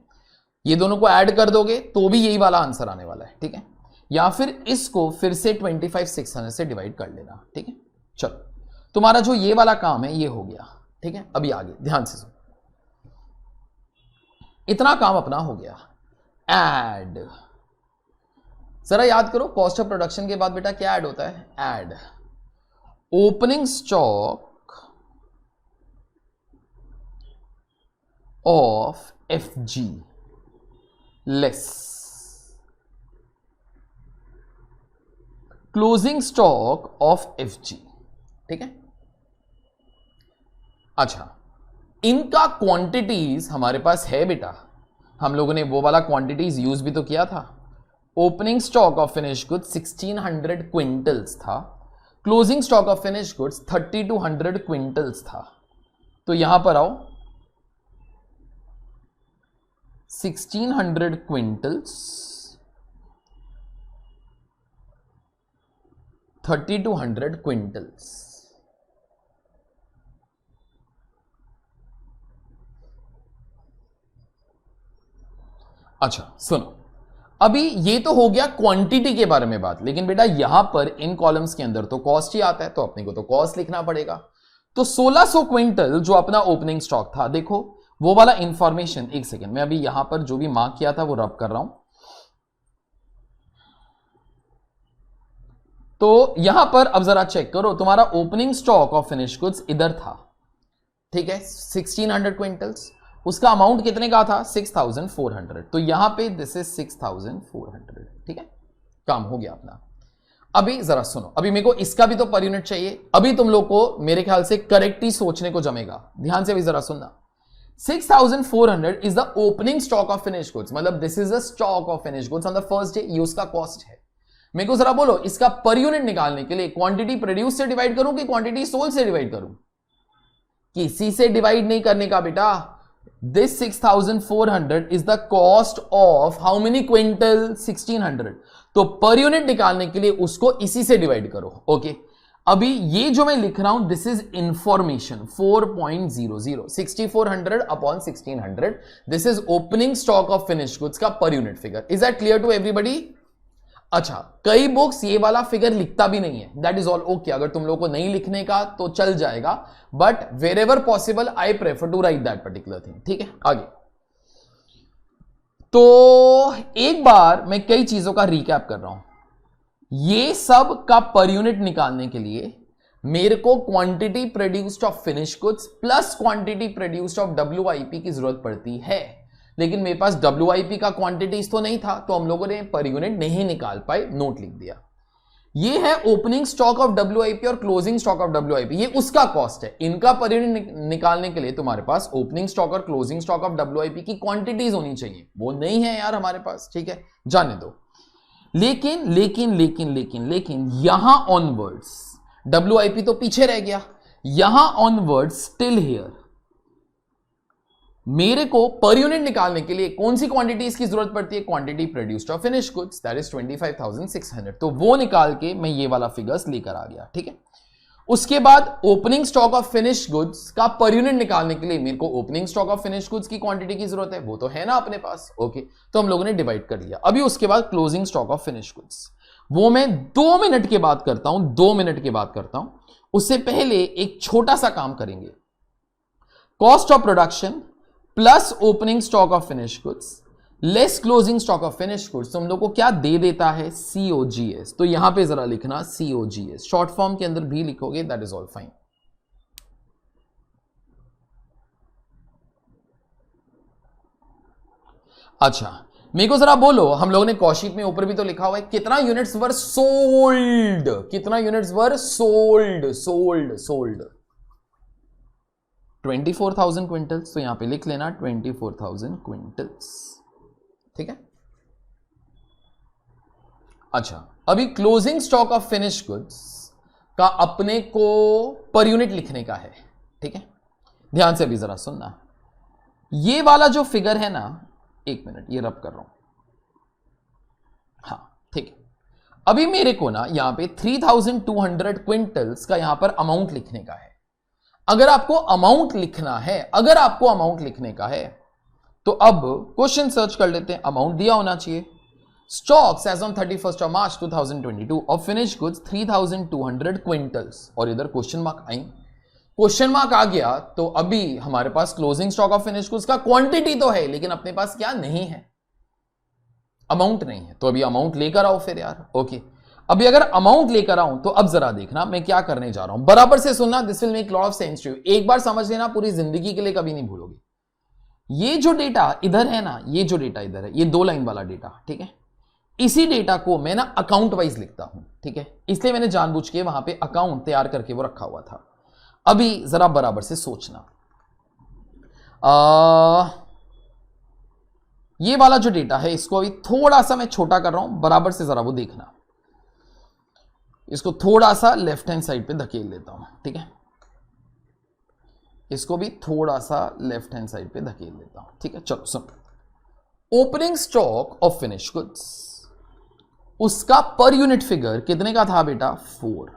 ये दोनों को ऐड कर दोगे तो भी यही वाला आंसर आने वाला है, ठीक है। या फिर इसको फिर से 25,600 से डिवाइड कर लेना, ठीक है। चलो तुम्हारा जो ये वाला काम है ये हो गया, ठीक है। अभी आगे ध्यान से सुनो, इतना काम अपना हो गया। ऐड, जरा याद करो, कॉस्ट ऑफ प्रोडक्शन के बाद बेटा क्या ऐड होता है, add opening stock of FG less closing stock of FG, ठीक है। अच्छा, इनका क्वांटिटीज हमारे पास है बेटा, हम लोगों ने वो वाला क्वांटिटीज यूज भी तो किया था। Opening stock of finish goods 1600 quintals था, closing stock of finish goods 3200 quintals था। तो यहां पर आओ, 1600 क्विंटल्स, 3200 क्विंटल्स। अच्छा सुनो, अभी ये तो हो गया क्वांटिटी के बारे में बात, लेकिन बेटा यहां पर इन कॉलम्स के अंदर तो कॉस्ट ही आता है, तो अपने को तो कॉस्ट लिखना पड़ेगा। तो 1600 क्विंटल जो अपना ओपनिंग स्टॉक था, देखो वो वाला इंफॉर्मेशन, एक सेकेंड मैं अभी यहां पर जो भी मार्क किया था वो रब कर रहा हूं। तो यहां पर अब जरा चेक करो, तुम्हारा opening stock of finish goods इधर था, ठीक है, 1600 क्विंटल्स, उसका अमाउंट कितने का था, 6400। तो यहां पे दिस इज 6400, ठीक है, काम हो गया अपना। अभी जरा सुनो, अभी मेरे को इसका भी तो पर यूनिट चाहिए। अभी तुम लोग को मेरे ख्याल से करेक्ट ही सोचने को जमेगा, ध्यान से अभी जरा सुनना। 6400 is the opening stock of finish goods, मतलब this is the stock of finish goods on the first day, ये उसका कॉस्ट है। मेरे को जरा बोलो, इसका पर यूनिट निकालने के लिए क्वांटिटी प्रोड्यूस से डिवाइड करूं कि क्वांटिटी सोल्ड से डिवाइड करूं? किसी से डिवाइड नहीं करने का बेटा। This 6400 is the cost of how many quintal, 1600। तो पर यूनिट निकालने के लिए उसको इसी से डिवाइड करो। ओके, अभी ये जो मैं लिख रहा हूं this is information 4.00, 6400 upon 1600, this is opening stock of finish goods का per unit figure. Is that clear to everybody? अच्छा, कई बुक्स ये वाला फिगर लिखता भी नहीं है, दैट इज ऑल ओके। अगर तुम लोग को नहीं लिखने का तो चल जाएगा, but wherever possible I prefer to write that particular thing, ठीक है। आगे तो एक बार मैं कई चीजों का रिकैप कर रहा हूं। ये सब का पर यूनिट निकालने के लिए मेरे को quantity produced of finish goods plus quantity produced of WIP की जरूरत पड़ती है, लेकिन मेरे पास WIP का क्वांटिटीज तो नहीं था, तो हम लोगों ने पर यूनिट नहीं निकाल पाए, नोट लिख दिया। ये है ओपनिंग स्टॉक ऑफ WIP और क्लोजिंग स्टॉक ऑफ WIP, ये उसका कॉस्ट है। इनका पर यूनिट निकालने के लिए तुम्हारे पास ओपनिंग स्टॉक और क्लोजिंग स्टॉक ऑफ WIP की क्वांटिटीज होनी चाहिए, वो नहीं है यार हमारे पास, ठीक है, जाने दो। लेकिन लेकिन लेकिन लेकिन लेकिन यहां ऑनवर्ड्स WIP तो पीछे रह गया, यहां ऑनवर्ड्स स्टिल हियर मेरे को पर यूनिट निकालने के लिए कौन सी क्वांटिटीज की जरूरत पड़ती है, quantity produced of finish goods, that is 25,600। तो वो निकाल के मैं ये वाला फिगर्स लेकर आ गया, ठीक है। उसके बाद opening stock of finish goods का पर यूनिट निकालने के लिए मेरे को opening stock of finish goods की क्वांटिटी की जरूरत है, वो तो है ना अपने पास, ओके। तो हम लोगों ने डिवाइड कर लिया। अभी उसके बाद closing stock of finish goods, वो मैं 2 मिनट के बाद करता हूं, 2 मिनट के बाद करता हूं। उससे पहले एक छोटा सा काम करेंगे, cost of production plus opening stock of finish goods less closing stock of finish goods तुम लोग को क्या दे देता है, COGS। तो यहां पे जरा लिखना COGS, शॉर्ट फॉर्म के अंदर भी लिखोगे, दैट इज ऑल फाइन। अच्छा, मेरे को जरा बोलो, हम लोगों ने कॉशीट में ऊपर भी तो लिखा हुआ है, कितना यूनिट्स वर सोल्ड, कितना units were sold, sold sold 24,000 quintals. तो यहां पे लिख लेना 24,000 क्विंटल्स, ठीक है। अच्छा, अभी closing stock of finish goods का अपने को पर यूनिट लिखने का है, ठीक है। ध्यान से अभी जरा सुनना, ये वाला जो फिगर है ना, 1 मिनट ये रब कर रहा हूं, हाँ ठीक है। अभी मेरे को ना यहां पे 3,200 क्विंटल्स का यहां पर अमाउंट लिखने का है। अगर आपको अमाउंट लिखना है, अगर आपको अमाउंट लिखने का है तो अब क्वेश्चन सर्च कर लेते हैं, अमाउंट दिया होना चाहिए। Stocks as on 31st of March 2022 of finish goods 3,200 quintals, और इधर क्वेश्चन मार्क आई, क्वेश्चन मार्क आ गया, तो अभी हमारे पास closing stock of finish goods का क्वांटिटी तो है, लेकिन अपने पास क्या नहीं है, अमाउंट नहीं है। तो अभी अमाउंट लेकर आओ फिर यार, ओके। अभी अगर अमाउंट लेकर आऊं तो अब जरा देखना मैं क्या करने जा रहा हूं, बराबर से सुनना, this will make lot of sense to you. एक बार समझ लेना, पूरी जिंदगी के लिए कभी नहीं भूलोगे। ये जो डेटा इधर है ना, ये जो डेटा इधर है, ये 2 लाइन वाला डेटा, ठीक है, इसी डेटा को मैं ना अकाउंट वाइज लिखता हूं, ठीक है, इसलिए मैंने जानबूझ के वहां पे अकाउंट तैयार करके वो रखा हुआ था। अभी जरा बराबर से सोचना, ये वाला जो डेटा है इसको अभी थोड़ा सा मैं छोटा कर रहा हूं, बराबर से जरा वो देखना, इसको थोड़ा सा लेफ्ट हैंड साइड पे धकेल देता हूं, ठीक है, इसको भी थोड़ा सा लेफ्ट हैंड साइड पे धकेल देता हूं, ठीक है। चलो सुन, opening stock of finish goods, उसका पर यूनिट फिगर कितने का था बेटा 4,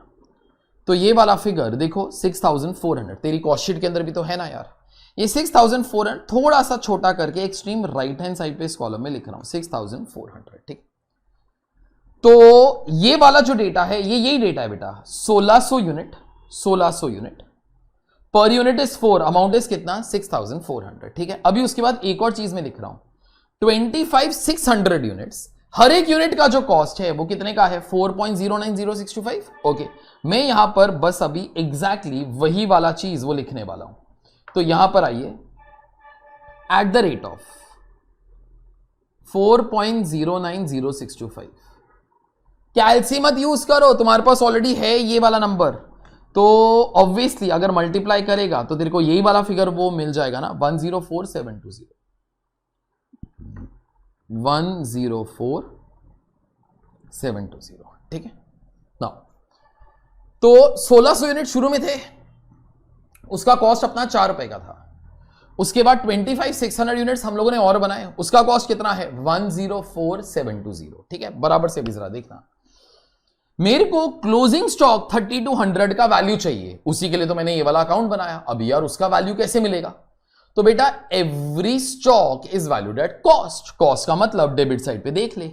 तो ये वाला फिगर देखो 6400, तेरी कॉस्ट शीट के अंदर भी तो है ना यार, ये 6400 थोड़ा सा छोटा करके एक्सट्रीम राइट हैंड साइड पे इस कॉलम में लिख रहा हूं 6400, ठीक। तो ये वाला जो डेटा है ये यही डेटा है बेटा, 1600 unit, 1600 unit, per unit is 4, amount is कितना 6400, ठीक है। अभी उसके बाद एक और चीज में लिख रहा हूं 25600 यूनिट्स, हर एक यूनिट का जो कॉस्ट है वो कितने का है 4.090625, ओके। मैं यहां पर बस अभी एग्जैक्टली वही वाला चीज वो लिखने वाला हूं, तो यहां पर आइए एट द रेट ऑफ 4.090625, कैलसी मत यूज करो, तुम्हारे पास ऑलरेडी है ये वाला नंबर, तो ऑब्वियसली अगर मल्टीप्लाई करेगा तो तेरे को यही वाला फिगर वो मिल जाएगा ना 104720, 104720, ठीक है ना। तो 1600 यूनिट शुरू में थे, उसका कॉस्ट अपना 4 रुपए का था, उसके बाद 25600 यूनिट्स हम लोगों ने और बनाए, उसका कॉस्ट कितना है 104720, ठीक है। बराबर से भी जरा देखना, मेरे को क्लोजिंग स्टॉक 3200 का वैल्यू चाहिए, उसी के लिए तो मैंने ये वाला अकाउंट बनाया। अब यार उसका वैल्यू कैसे मिलेगा, तो बेटा every stock is valued at cost, cost का मतलब डेबिट साइड पे देख ले,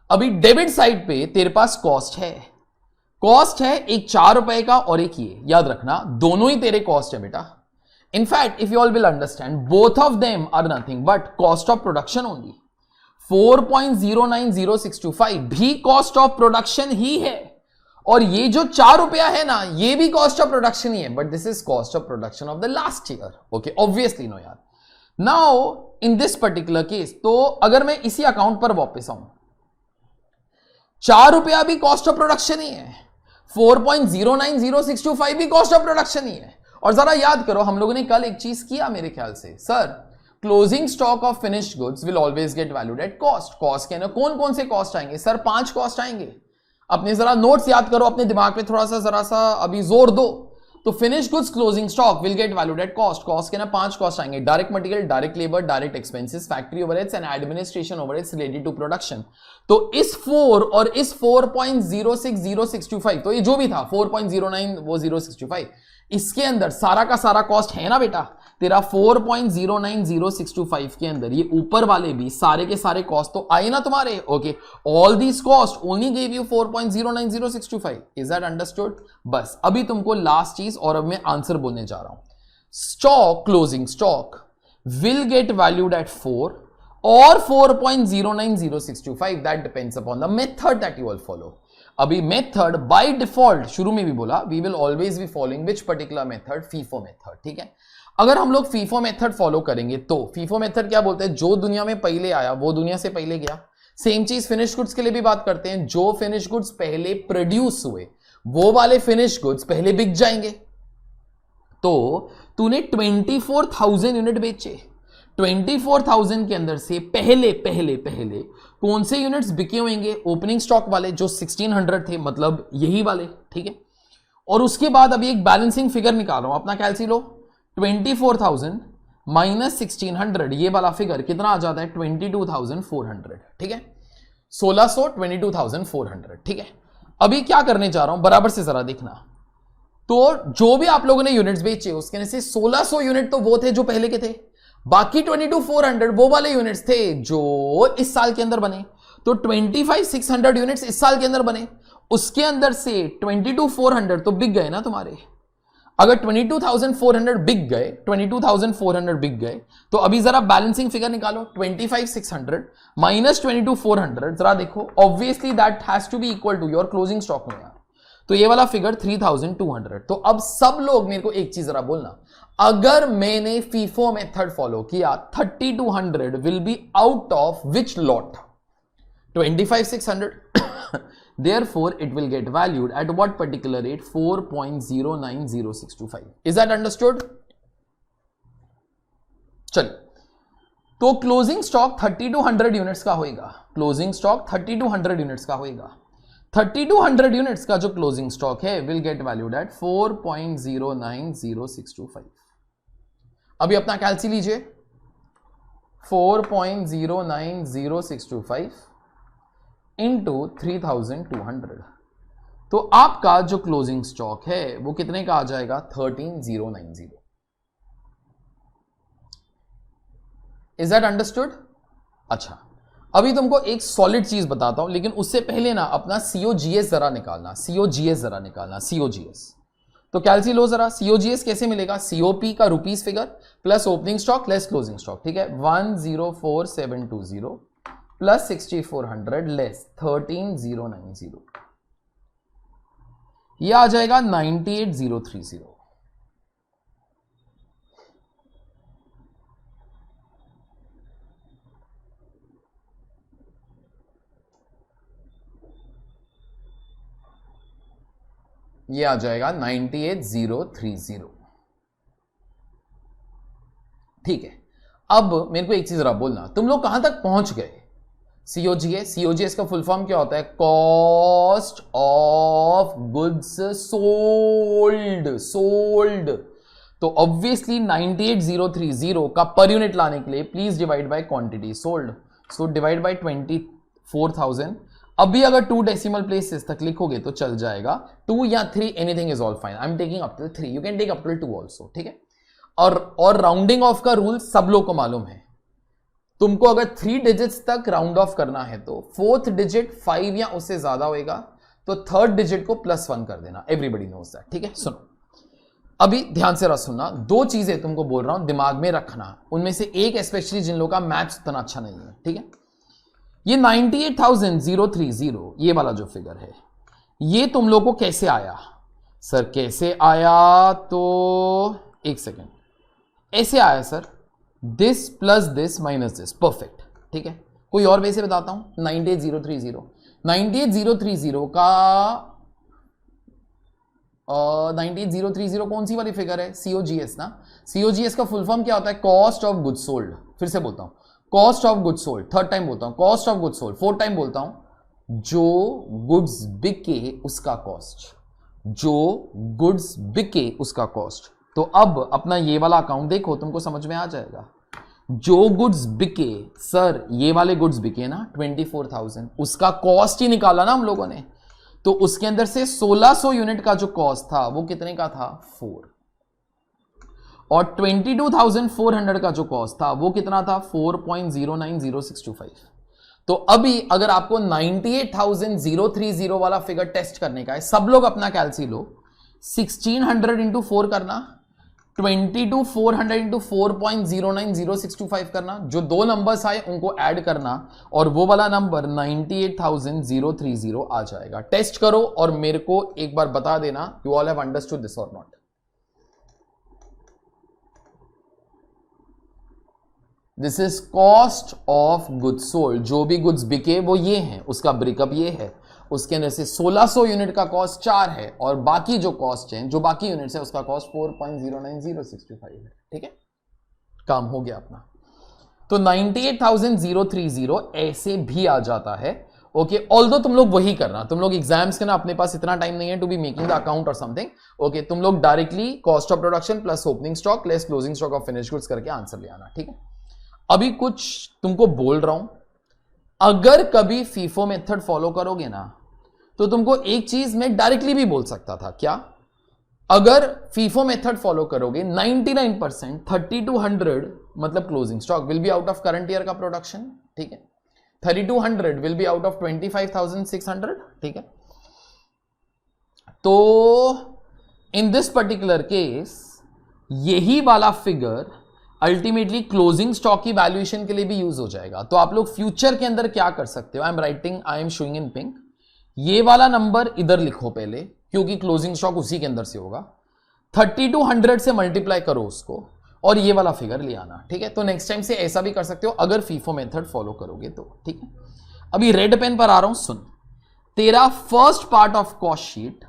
अभी डेबिट साइड पे तेरे पास कॉस्ट है, कॉस्ट है एक 4 रुपए का और एक ये, याद रखना दोनों ही तेरे कॉस्ट है बेटा। In fact if you all will understand both of them are nothing but cost of production only, 4.090625 भी कॉस्ट ऑफ प्रोडक्शन ही है, और ये जो 4 रुपया है ना ये भी कॉस्ट ऑफ प्रोडक्शन ही है, but this is cost of production of the last year, okay, obviously no यार। Now in this particular case, तो अगर मैं इसी अकाउंट पर वापस आऊं, 4 रुपया भी कॉस्ट ऑफ प्रोडक्शन ही है, 4.090625 भी कॉस्ट ऑफ प्रोडक्शन ही है। और जरा याद करो हम लोगों ने कल एक चीज किया मेरे ख्याल से, sir closing stock of finished goods will always get valued at cost, cost के अंदर कौन कौन से कॉस्ट आएंगे सर, 5 कॉस्ट आएंगे, अपने जरा नोट्स याद करो, अपने दिमाग पे थोड़ा सा जरा सा अभी जोर दो, तो finished goods closing stock will get valued at cost, cost के ना 5 कॉस्ट आएंगे, direct material, direct labour, direct expenses, factory overheads and administration overheads related to production. तो इस 4 और इस 4.060625, तो ये जो भी था 4.090625, इसके अंदर सारा का सारा कॉस्ट है ना बेटा तेरा 4.090625 के अंदर, ये ऊपर वाले भी सारे के सारे कॉस्ट तो आए ना तुम्हारे, okay, all these cost only give you 4.090625, is that understood. बस अभी तुमको लास्ट चीज, और अब मैं आंसर बोलने जा रहा हूं, stock closing stock will get valued at 4 और 4.090625, that depends upon the method that you all follow. अभी मेथड बाय डिफॉल्ट शुरू में भी बोला we will always be following which particular method, FIFO method, ठीक है। अगर हम लोग फीफो मेथड फॉलो करेंगे तो फीफो मेथड क्या बोलते हैं, जो दुनिया में पहले आया वो दुनिया से पहले गया। सेम चीज फिनिश गुड्स के लिए भी बात करते हैं, जो फिनिश गुड्स पहले प्रोड्यूस हुए वो वाले फिनिश गुड्स पहले बिक जाएंगे। तो तूने 24,000 यूनिट बेचे, 24,000 के अंदर से पहले पहले पहले कौन से यूनिट्स बिके होंगे, ओपनिंग स्टॉक वाले जो 1600 थे, मतलब यही वाले, ठीक है। और उसके बाद अभी एक बैलेंसिंग फिगर निकाल रहा हूं, अपना कैलसी लो, 24,000 माइनस 1600, ये वाला फिगर कितना आ जाता है 22,400, ठीक है, 1600 22,400, ठीक है। अभी क्या करने जा रहा हूं बराबर से जरा देखना, तो जो भी आप लोगों ने यूनिट्स बेचे उसके से 1600 यूनिट तो वो थे जो पहले के थे, बाकी 22,400 वो वाले यूनिट्स थे जो इस साल के अंदर बने, तो 25,600 यूनिट्स इस साल के अंदर बने, उसके अंदर से 22,400 तो बिक गए ना तुम्हारे। अगर 22,400 बिक गए, 22,400 बिक गए, तो अभी जरा बैलेंसिंग फिगर निकालो, 25,600 माइनस 22,400, जरा देखो, obviously that has to be equal to your closing stock में, तो ये वाला फिगर 3,200। तो अब सब लोग मेरे को एक चीज जरा बोलना, अगर मैंने फीफो मेथड फॉलो किया 3,200 will be out of which lot, 25,600. Therefore, it will get valued at what particular rate? 4.090625. Is that understood? चलिए, तो क्लोजिंग स्टॉक 3200 यूनिट्स का होएगा. क्लोजिंग स्टॉक 3200 यूनिट्स का होएगा. 3200 यूनिट्स का जो क्लोजिंग स्टॉक है विल गेट वैल्यूड एट 4.090625. अभी अपना कैलसी लीजिए. 4.090625 इंटू 3200. तो आपका जो क्लोजिंग स्टॉक है वो कितने का आ जाएगा? 13090. Is that understood? अच्छा, अभी तुमको एक सॉलिड चीज बताता हूं, लेकिन उससे पहले ना अपना COGS जरा निकालना. COGS जरा निकालना. COGS तो कैलसी लो जरा. COGS कैसे मिलेगा? COP का rupees figure plus opening stock less closing stock. ठीक है, 104720 प्लस 6400 लेस 13090. ये आ जाएगा 98030. ये आ जाएगा 98030. ठीक है, अब मेरे को एक चीज जरा बोलना, तुम लोग कहां तक पहुंच गए? COGS का फुल फॉर्म क्या होता है? Cost of goods sold. तो ऑब्वियसली 98030 का पर यूनिट लाने के लिए please divide by quantity sold. So divide by 24,000. अभी अगर 2 डेसिमल प्लेसेस तक लिखोगे तो चल जाएगा. 2 या 3 anything is all fine. I am taking up till 3. You can take up till 2 also. ठीक है, और राउंडिंग ऑफ का रूल सब लोग को मालूम है. तुमको अगर 3 डिजिट्स तक राउंड ऑफ करना है तो 4th डिजिट 5 या उससे ज्यादा होएगा तो 3rd डिजिट को +1 कर देना. Everybody knows that. ठीक है, सुनो अभी ध्यान से रहा सुनना. 2 चीजें तुमको बोल रहा हूं, दिमाग में रखना. उनमें से एक स्पेशली जिन लोगों का मैथ्स उतना अच्छा नहीं है. ठीक है, ये 98,030 ये वाला जो फिगर है ये तुम लोग को कैसे आया? सर कैसे आया? तो एक सेकेंड, ऐसे आया sir. This plus this minus this. Perfect. ठीक है, कोई और वे से बताता हूं. 98030 का 98030 कौन सी वाली फिगर है? COGS ना. COGS का फुल फॉर्म क्या होता है? Cost of goods sold. फिर से बोलता हूं, cost of goods sold. 3rd time बोलता हूं, cost of goods sold. 4th time बोलता हूं, जो गुड्स बिके उसका कॉस्ट. जो गुड्स बिके उसका कॉस्ट. तो अब अपना ये वाला अकाउंट देखो, तुमको समझ में आ जाएगा. जो गुड्स बिके, सर ये वाले गुड्स बिके ना 24,000, उसका कॉस्ट ही निकाला ना हम लोगों ने. तो उसके अंदर से 1600 यूनिट का जो कॉस्ट था वो कितने का था? 4. और 22,400 का जो कॉस्ट था वो कितना था? 4.090625. तो अभी अगर आपको 98,030 वाला फिगर टेस्ट करने का है, सब लोग अपना कैलसी लो. 1600 इंटू 4 करना, 22,400 इंटू 4.090625 करना. जो 2 नंबर्स आए उनको ऐड करना और वो वाला नंबर 98,030 आ जाएगा. टेस्ट करो और मेरे को एक बार बता देना you all have understood this और not. This is cost of goods sold. जो भी गुड्स बिके वो ये है, उसका ब्रेकअप ये है. उसके अंदर से 1600 यूनिट का कॉस्ट 4 है और बाकी जो कॉस्ट है, जो बाकी यूनिट्स है, उसका कॉस्ट 4.090625 है. ठीक है, काम हो गया अपना. तो 98,030 ऐसे भी आ जाता है. ओके, ऑल्दो तुम लोग वही करना. तुम लोग एग्जाम्स के ना, अपने पास इतना टाइम नहीं है to be making the account और समथिंग. ओके, तुम लोग directly cost of production plus opening stock less closing stock of finished goods करके आंसर ले आना. ठीक है, अभी कुछ तुमको बोल रहा हूं. अगर कभी फीफो मेथड फॉलो करोगे ना तो तुमको एक चीज मैं डायरेक्टली भी बोल सकता था. क्या? अगर फीफो मेथड फॉलो करोगे 99% 3200 मतलब closing stock will be out of current year का प्रोडक्शन. ठीक है, 3200 विल बी आउट ऑफ 25,600. ठीक है, तो इन दिस पर्टिकुलर केस यही वाला फिगर अल्टीमेटली क्लोजिंग स्टॉक की वैल्यूएशन के लिए भी यूज हो जाएगा. तो आप लोग फ्यूचर के अंदर क्या कर सकते हो? I am showing in pink. ये वाला नंबर इधर लिखो पहले, क्योंकि क्लोजिंग स्टॉक उसी के अंदर से होगा. 3200 से मल्टीप्लाई करो उसको और ये वाला फिगर ले आना. ठीक है, तो नेक्स्ट टाइम से ऐसा भी कर सकते हो अगर फीफो मेथड फॉलो करोगे तो. ठीक है, अभी रेड पेन पर आ रहा हूं, सुन। तेरा first part of cost sheet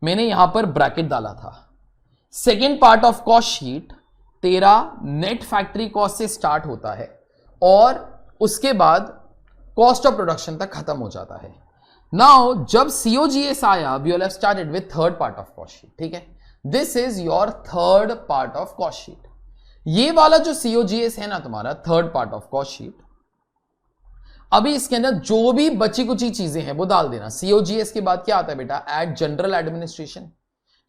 मैंने यहां पर ब्रैकेट डाला था। Second part of cost sheet तेरा नेट फैक्ट्री कॉस्ट से स्टार्ट होता है और उसके बाद कॉस्ट ऑफ प्रोडक्शन तक खत्म हो जाता है। नाउ जब COGS आया, we will have started with third part of cost sheet, ठीक है। This is your third part of cost sheet. ये वाला जो COGS है ना तुम्हारा third part of cost sheet, अभी इसके अंदर जो भी बची कुची चीजें हैं वो डाल देना। COGS के बाद क्या आता है बेटा, एड जनरल एडमिनिस्ट्रेशन।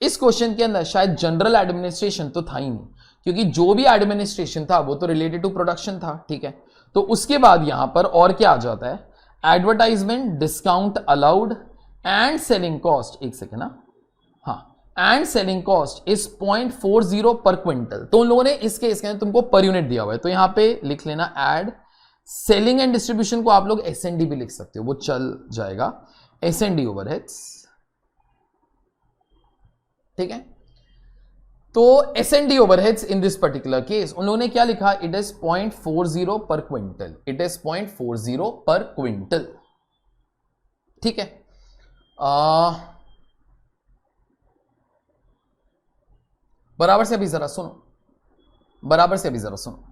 इस क्वेश्चन के अंदर शायद जनरल एडमिनिस्ट्रेशन तो था ही नहीं, क्योंकि जो भी एडमिनिस्ट्रेशन था वो तो रिलेटेड टू प्रोडक्शन था, ठीक है। तो उसके बाद यहां पर और क्या आ जाता है, advertisement, discount allowed and selling cost. एक सेकेंड ना, हाँ, एंड सेलिंग कॉस्ट इज 0.40 पर क्विंटल। तो उन लोगों ने इसके अंदर तुमको पर यूनिट दिया हुआ है, तो यहां पे लिख लेना एड सेलिंग एंड डिस्ट्रीब्यूशन को आप लोग SND भी लिख सकते हो, वो चल जाएगा, SND ओवरहेड्स, ठीक है। तो SND overheads in this particular case उन लोगों ने क्या लिखा, इट इज 0.40 पर क्विंटल, इट इज 0.40 पर क्विंटल, ठीक है। बराबर से अभी जरा सुनो, बराबर से अभी जरा सुनो।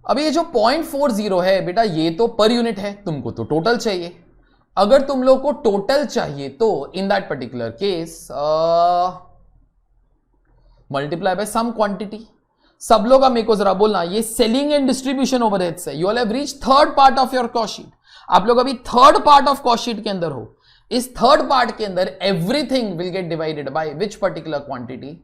अभी ये जो 0.40 है बेटा, ये तो पर यूनिट है, तुमको तो टोटल चाहिए। अगर तुम लोग को टोटल चाहिए तो in that particular case multiply by some quantity. सब लोग मेरे को जरा बोलना, ये सेलिंग एंड डिस्ट्रीब्यूशन ओवरहेड्स है। You will have reached third part of your cost sheet. आप लोग अभी third part of cost sheet के अंदर हो। इस थर्ड पार्ट के अंदर everything will get divided by which particular quantity,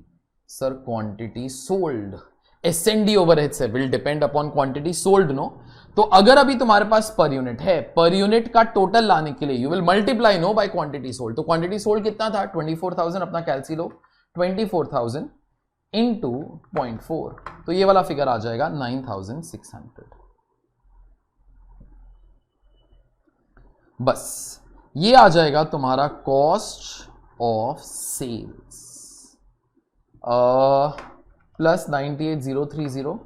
sir quantity sold. SND overheads है, will depend upon quantity sold, no. तो अगर अभी तुम्हारे पास पर यूनिट है, पर यूनिट का टोटल लाने के लिए you will multiply no by quantity sold. तो क्वांटिटी सोल्ड कितना था, 24,000, अपना कैलसी लो, 24,000 इंटू 0.4, तो ये वाला फिगर आ जाएगा 9,600। बस ये आ जाएगा तुम्हारा कॉस्ट ऑफ सेल्स प्लस 98,030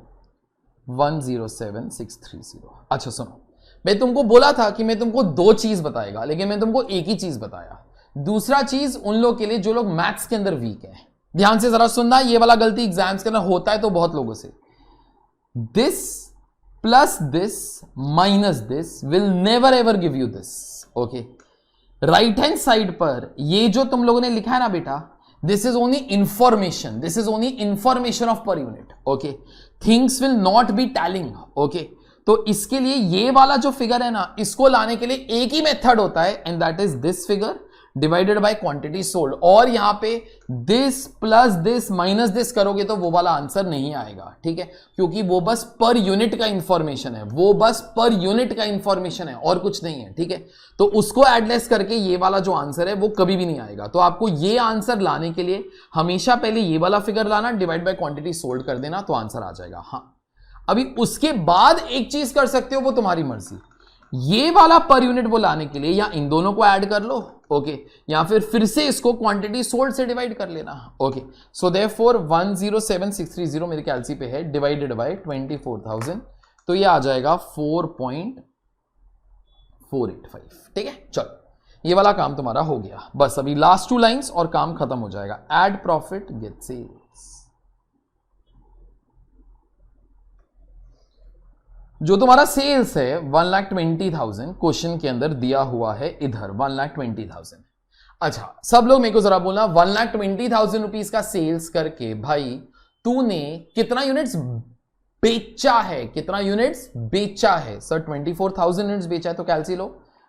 107,630। अच्छा सुनो, मैं तुमको बोला था कि मैं तुमको दो चीज बताएगा, लेकिन मैं तुमको एक ही चीज बताया। दूसरा चीज उन लोग के लिए जो लोग मैथ्स के अंदर वीक है, ध्यान से जरा सुनना, ये वाला गलती एग्जाम्स के अंदर होता है तो बहुत लोगों से। This plus this minus this will never ever give you this, okay. Right hand side पर ये जो तुम लोगों ने लिखा है ना बेटा, this is only information, this is only information of per unit, okay, things will not be tallying, okay। तो इसके लिए ये वाला जो फिगर है ना, इसको लाने के लिए एक ही मेथड होता है, and that is this figure divided by quantity sold. और यहां पे this plus this minus this करोगे तो वो वाला आंसर नहीं आएगा, ठीक है, क्योंकि वो बस पर यूनिट का इंफॉर्मेशन है, वो बस पर यूनिट का इंफॉर्मेशन है और कुछ नहीं है, ठीक है। तो उसको एडलेस करके ये वाला जो आंसर है वो कभी भी नहीं आएगा। तो आपको ये आंसर लाने के लिए हमेशा पहले ये वाला फिगर लाना, डिवाइड बाय क्वांटिटी सोल्ड कर देना, तो आंसर आ जाएगा। हाँ, अभी उसके बाद एक चीज कर सकते हो, वो तुम्हारी मर्जी। ये वाला पर यूनिट वो लाने के लिए या इन दोनों को ऐड कर लो, ओके, या फिर से इसको क्वांटिटी सोल्ड से डिवाइड कर लेना, ओके। सो देयरफॉर 107,630 मेरे कैलसी पे है, डिवाइडेड बाय 24,000, तो ये आ जाएगा 4.485, ठीक है। चलो, ये वाला काम तुम्हारा हो गया। बस अभी लास्ट 2 लाइंस और काम खत्म हो जाएगा। Add profit get sales. जो तुम्हारा सेल्स है 1,20,000 क्वेश्चन के अंदर दिया हुआ है, इधर 1,20,000। अच्छा, सब लोग मेरे को जरा बोलना, 1,20,000 रुपीज का सेल्स करके भाई तूने कितना यूनिट्स बेचा है, कितना यूनिट्स बेचा है? सर 24,000 यूनिट्स बेचा है, तो कैलसी लो,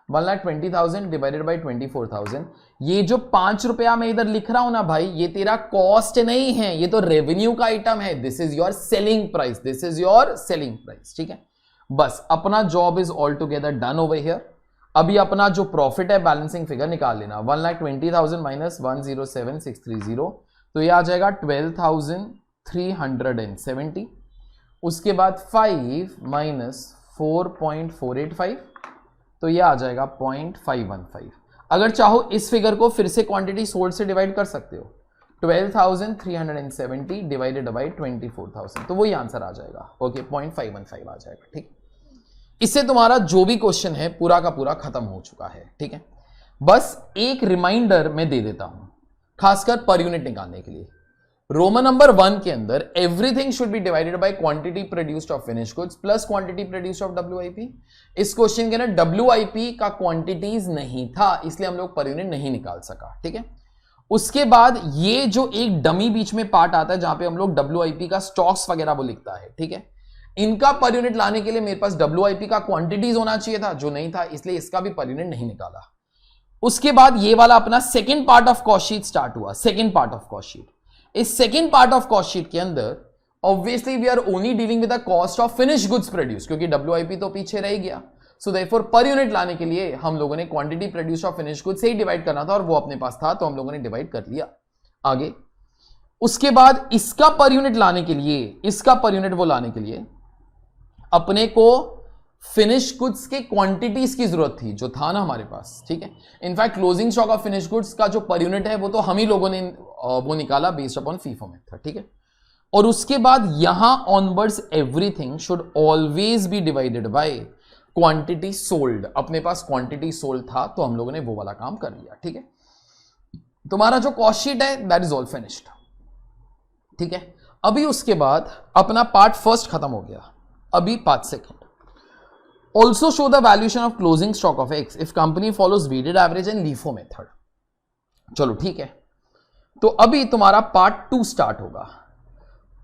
1,20,000 डिवाइडेड बाई 24,000। ये जो 5 रुपया मैं इधर लिख रहा हूं ना भाई, ये तेरा कॉस्ट नहीं है, ये तो रेवेन्यू का आइटम है। This is your selling price, this is your selling price, ठीक है। बस अपना job is all together done over here. अभी अपना जो प्रॉफिट है, बैलेंसिंग फिगर निकाल लेना, 1,20,000 माइनस 107,630, तो ये आ जाएगा 12,370। उसके बाद 5 माइनस 4.485, तो ये आ जाएगा 0.515। अगर चाहो इस फिगर को फिर से क्वांटिटी सोल्ड से डिवाइड कर सकते हो, 12,370 डिवाइडेड बाई 24,000, तो वही आंसर आ जाएगा, ओके, 0.515 आ जाएगा, ठीक। इससे तुम्हारा जो भी क्वेश्चन है पूरा का पूरा खत्म हो चुका है, ठीक है। बस एक रिमाइंडर मैं दे देता हूं, खासकर पर यूनिट निकालने के लिए। रोमन नंबर 1 के अंदर everything should be divided by quantity produced of finish goods plus quantity produced of WIP. इस क्वेश्चन के अंदर डब्ल्यूआईपी का क्वांटिटीज नहीं था, इसलिए हम लोग पर यूनिट नहीं निकाल सका, ठीक है। उसके बाद ये जो एक डमी बीच में पार्ट आता है जहां पे हम लोग डब्ल्यूआईपी का स्टॉक्स वगैरह वो लिखता है, ठीक है। इनका पर यूनिट लाने के लिए मेरे पास डब्ल्यूआईपी का क्वांटिटीज होना चाहिए था, जो नहीं था, इसलिए इसका भी पर यूनिट नहीं निकाला। उसके बाद ये वाला अपना second part of cost sheet start हुआ। Second part of cost sheet, इस second part of cost sheet के अंदर obviously we are only dealing with the cost of finish goods produce, क्योंकि डब्ल्यूआईपी तो पीछे रह गया। सो देयरफॉर पर यूनिट लाने के लिए हम लोगों ने quantity produce of finish goods से ही डिवाइड करना था, और वो अपने पास था तो हम लोगों ने डिवाइड कर लिया। आगे उसके बाद इसका पर यूनिट लाने के लिए, इसका पर यूनिट वो लाने के लिए अपने को फिनिश गुड्स के क्वांटिटीज की जरूरत थी, जो था ना हमारे पास, ठीक है। In fact closing stock of finish goods का जो पर यूनिट है वो तो हम ही लोगों ने वो निकाला बेस्ड अपॉन फीफो मेथड, ठीक है। और उसके बाद यहां onwards everything should always be divided by quantity sold. अपने पास क्वांटिटी सोल्ड था तो हम लोगों ने वो वाला काम कर लिया, ठीक है। तुम्हारा जो कॉस्ट शीट है दैट इज ऑल फिनिश्ड, ठीक है। अभी उसके बाद अपना पार्ट फर्स्ट खत्म हो गया। अभी part second, also show the valuation of closing stock of X if company follows weighted average and LIFO method. चलो ठीक है, तो अभी तुम्हारा पार्ट 2 स्टार्ट होगा।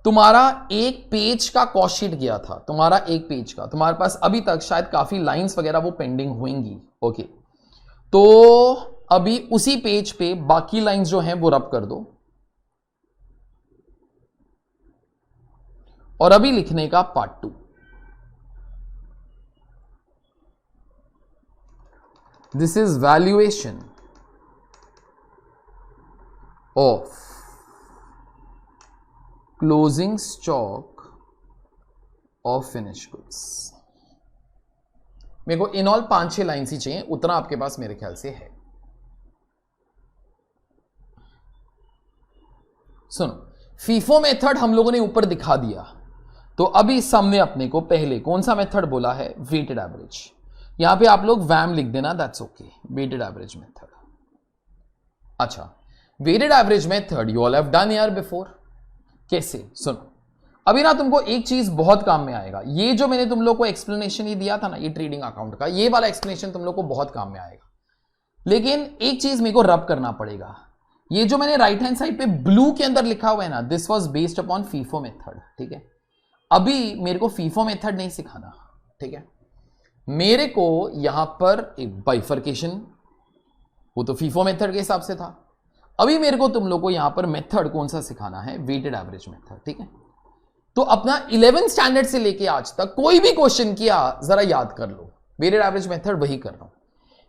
तुम्हारा एक पेज का कॉस्ट शीट गया था, तुम्हारा एक पेज का, तुम्हारे पास अभी तक शायद काफी लाइंस वगैरह वो पेंडिंग होंगी, ओके। तो अभी उसी पेज पे बाकी लाइंस जो हैं वो रब कर दो, और अभी लिखने का part 2। This is valuation of closing stock of finish goods. मेरे को इन ऑल 5-6 लाइन्स ही चाहिए, उतना आपके पास मेरे ख्याल से है। सुनो, फीफो मेथड हम लोगों ने ऊपर दिखा दिया, तो अभी सामने अपने को पहले कौन सा मेथड बोला है? Weighted average. यहां पे आप लोग वैम लिख देना, that's okay, weighted average method. अच्छा, weighted average method you all have done यार बिफोर। कैसे? सुनो, अभी ना तुमको एक चीज बहुत काम में आएगा। ये जो मैंने तुम लोग को एक्सप्लेनेशन ये दिया था ना, ये ट्रेडिंग अकाउंट का, ये वाला एक्सप्लेनेशन तुम लोग को बहुत काम में आएगा। लेकिन एक चीज मेरे को रब करना पड़ेगा। ये जो मैंने राइट हैंड साइड पे ब्लू के अंदर लिखा हुआ है ना, this was based upon FIFO method, ठीक है। अभी मेरे को फीफो मेथड नहीं सिखाना, ठीक है। मेरे को यहां पर एक बाइफर्केशन, वो तो फीफो मेथड के हिसाब से था। अभी मेरे को तुम लोग को यहां पर मेथड कौन सा सिखाना है? वेटेड एवरेज मेथड, ठीक है। तो अपना 11th स्टैंडर्ड से लेके आज तक कोई भी क्वेश्चन किया जरा याद कर लो, वेटेड एवरेज मेथड वही कर रहा हूं।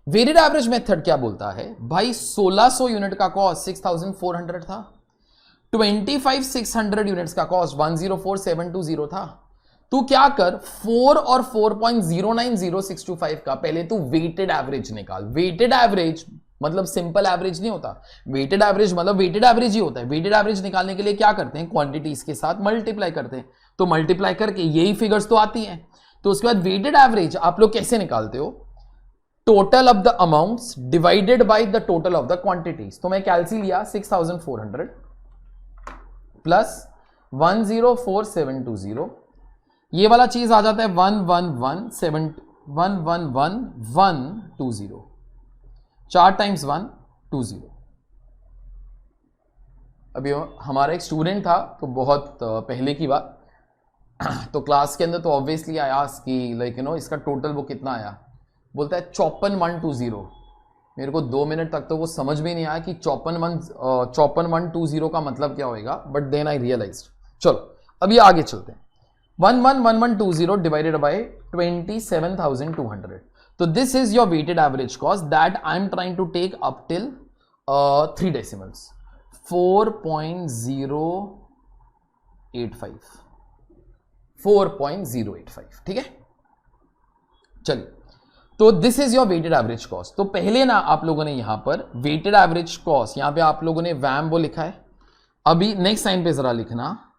वेटेड एवरेज मेथड क्या बोलता है भाई? 1600 यूनिट का कॉस्ट 6400 था, 25,600 यूनिट्स का कॉस्ट 104720 था। तू क्या कर, 4 और 4.090625 का पहले तू वेटेड एवरेज निकाल। वेटेड एवरेज मतलब सिंपल एवरेज नहीं होता, वेटेड एवरेज मतलब वेटेड एवरेज ही होता है। वेटेड एवरेज निकालने के लिए क्या करते हैं? क्वांटिटीज के साथ मल्टीप्लाई करते हैं, तो मल्टीप्लाई करके यही फिगर्स तो आती हैं। तो उसके बाद वेटेड एवरेज आप लोग कैसे निकालते हो? Total of the amounts divided by the total of the quantities. तो मैं कैलसी लिया 6400 प्लस 104720, ये वाला चीज आ जाता है 111,111,120, 4 टाइम्स 1 20। अभी हमारा एक स्टूडेंट था, तो बहुत पहले की बात, तो क्लास के अंदर तो ऑब्वियसली आई आस्क कि लाइक यू नो इसका टोटल वो कितना आया। बोलता है 54,120। मेरे को 2 मिनट तक तो वो समझ में नहीं आया कि 54,120 का मतलब क्या होएगा, बट देन आई रियलाइज्ड। चलो अभी आगे चलते हैं। 111120 डिवाइडेड बाय 27,200, तो this is your weighted average cost that I am trying to take up till 3 decimals, 4.085, 4.085, ठीक है। चलिए, तो this is your weighted average cost. तो पहले ना आप लोगों ने यहां पर वेटेड एवरेज कॉस्ट, यहां पे आप लोगों ने वैम वो लिखा है। अभी नेक्स्ट लाइन पे जरा लिखना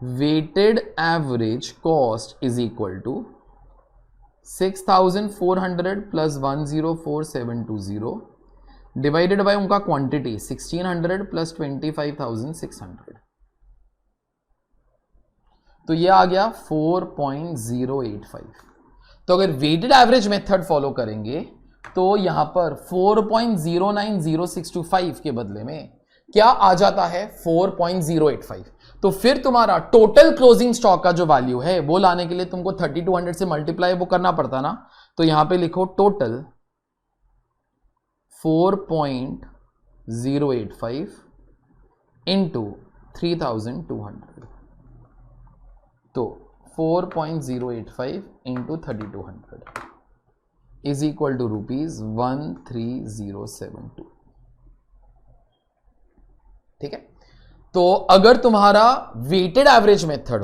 weighted average cost is equal to 6,400 plus 104,720 divided by उनका क्वांटिटी 1,600 प्लस 25,600, तो ये आ गया 4.085। तो अगर वेटेड एवरेज मेथड फॉलो करेंगे तो यहां पर 4.090625 के बदले में क्या आ जाता है 4.085। तो फिर तुम्हारा टोटल क्लोजिंग स्टॉक का जो वैल्यू है वो लाने के लिए तुमको 3200 से मल्टीप्लाई वो करना पड़ता ना, तो यहां पे लिखो टोटल 4.085 इंटू 3200, तो 4.085 इंटू 3200 इज इक्वल टू ₹13072। ठीक है, तो अगर तुम्हारा वेटेड एवरेज मेथड